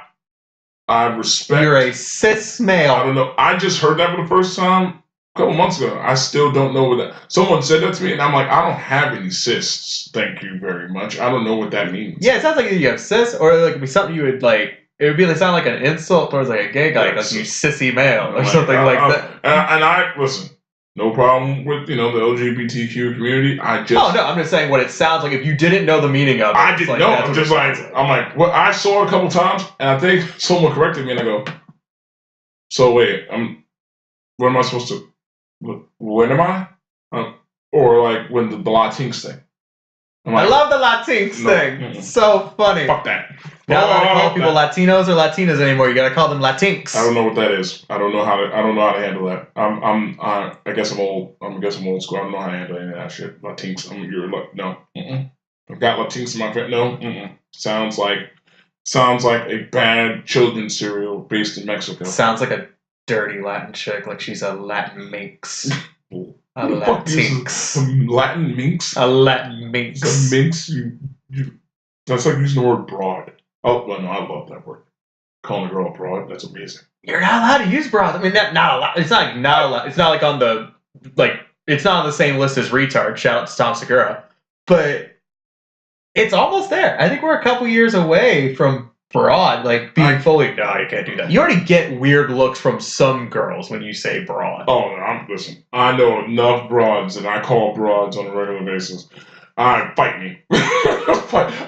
Speaker 2: I respect.
Speaker 1: You're a cis male.
Speaker 2: I don't know. I just heard that for the first time a couple months ago. I still don't know what that. Someone said that to me, and I'm like, I don't have any cysts. Thank you very much. I don't know what that means.
Speaker 1: Yeah, it sounds like you have cis, or it would be something you would like. It would be sound like an insult towards like a gay guy, like you sissy male or something like that.
Speaker 2: And I listen. No problem with, the LGBTQ community. I'm
Speaker 1: just saying what it sounds like if you didn't know the meaning of it.
Speaker 2: I didn't know. I'm like, well, I saw it a couple times, and I think someone corrected me, and I go, so wait, what am I supposed to, when am I? Or like when the Latinx thing.
Speaker 1: I love the Latinx thing. It's so funny.
Speaker 2: Fuck that.
Speaker 1: Now I don't call people Latinos or Latinas anymore. You gotta call them Latinx.
Speaker 2: I don't know what that is. I don't know how to handle that. I guess I'm old. I guess I'm old school. I don't know how to handle any of that shit. Latinx. No. I've got Latinx in my family. No. Sounds like a bad children's cereal based in Mexico.
Speaker 1: Sounds like a dirty Latin chick. Like she's a Latin minx. A
Speaker 2: Latinx. Latin minx?
Speaker 1: A Latin minx.
Speaker 2: A minx? That's like using the word broad. Oh, well, no, I love that word. Calling a girl a broad, that's amazing.
Speaker 1: You're not allowed to use broad. I mean, not a lot. It's not a lot. It's not like on the, it's not on the same list as retard. Shout out to Tom Segura. But it's almost there. I think we're a couple years away from broad, being fully, no, you can't do that. You already get weird looks from some girls when you say broad.
Speaker 2: Oh, no, listen, I know enough broads that I call broads on a regular basis. All right, fight me.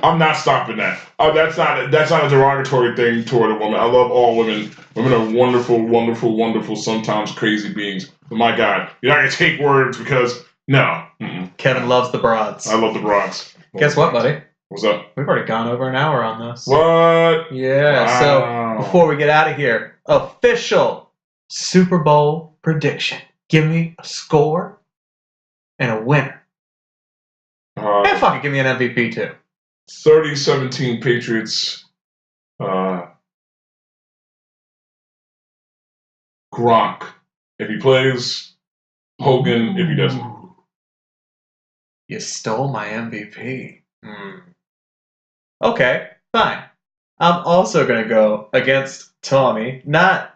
Speaker 2: I'm not stopping that. That's not a derogatory thing toward a woman. I love all women. Women are wonderful, wonderful, wonderful, sometimes crazy beings. But my God, you're not going to take words because, no. Mm-mm.
Speaker 1: Kevin loves the broads.
Speaker 2: I love the broads.
Speaker 1: Guess what, buddy?
Speaker 2: What's up?
Speaker 1: We've already gone over an hour on this.
Speaker 2: What?
Speaker 1: Yeah,
Speaker 2: wow.
Speaker 1: So before we get out of here, official Super Bowl prediction. Give me a score and a winner. And fucking give me an MVP too.
Speaker 2: 30-17 Patriots. Gronk. If he plays, Hogan if he doesn't.
Speaker 1: You stole my MVP. Okay, fine. I'm also going to go against Tommy. I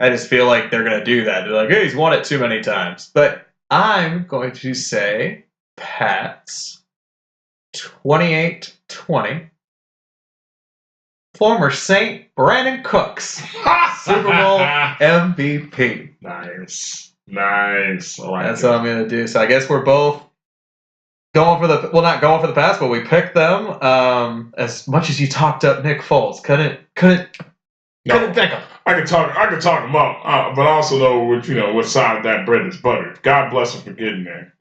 Speaker 1: just feel like they're going to do that. They're like, hey, he's won it too many times. But I'm going to say Pats 28-20. Former Saint Brandon Cooks Super Bowl MVP.
Speaker 2: Nice. Nice.
Speaker 1: That's what I'm going to do. So I guess we're both going for the, well, not going for the Pats, but we picked them. As much as you talked up Nick Foles, couldn't pick him.
Speaker 2: I could talk him up, but I also know what side of that bread is buttered. God bless him for getting there.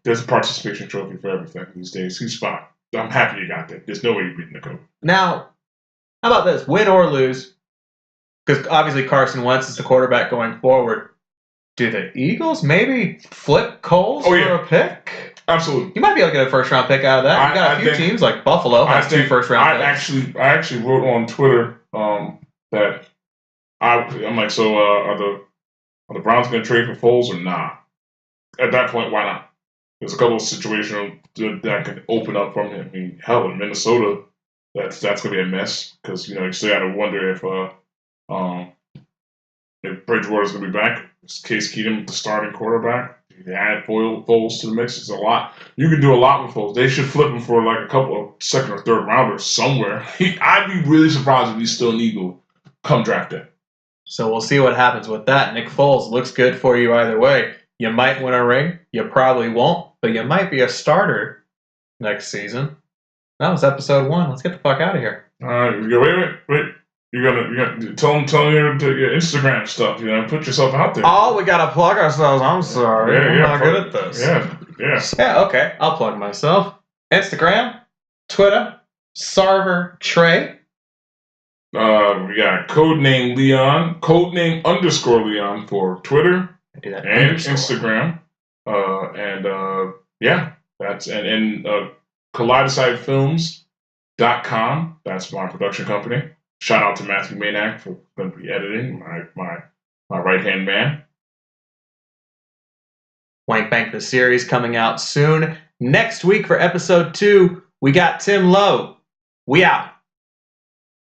Speaker 2: There's a participation trophy for everything these days. He's fine. I'm happy you got that. There's no way you're beating the coach.
Speaker 1: Now, how about this? Win or lose, because obviously Carson Wentz is the quarterback going forward. Do the Eagles maybe flip Coles for a pick?
Speaker 2: Absolutely.
Speaker 1: You might be able to get a first-round pick out of that. You got a few teams like Buffalo has 2 first-round picks.
Speaker 2: I actually wrote on Twitter that I'm like, so are the Browns going to trade for Foles or not? At that point, why not? There's a couple of situations that could open up from him. I mean, hell, in Minnesota, that's going to be a mess because you still got to wonder if Bridgewater's going to be back. Case Keenum, the starting quarterback. You add Foles to the mix. It's a lot. You can do a lot with Foles. They should flip him for like a couple of second or third rounders somewhere. I'd be really surprised if he's still an Eagle come draft day.
Speaker 1: So we'll see what happens with that. Nick Foles looks good for you either way. You might win a ring. You probably won't, but you might be a starter next season. That was episode 1. Let's get the fuck out of here.
Speaker 2: All right. Wait. You're gonna tell them your Instagram stuff. Put yourself out there.
Speaker 1: Oh, we gotta plug ourselves. I'm sorry. I'm not good at this.
Speaker 2: Yeah.
Speaker 1: Okay. I'll plug myself. Instagram, Twitter, Sarver Trey.
Speaker 2: We got codename Leon, codename _Leon for Twitter and Instagram. That's and Kaleidosight Films.com. That's my production company. Shout out to Matthew Manak for going to be editing, my right-hand man.
Speaker 1: Wank Bank the series coming out soon. Next week for episode 2, we got Tim Lowe. We out.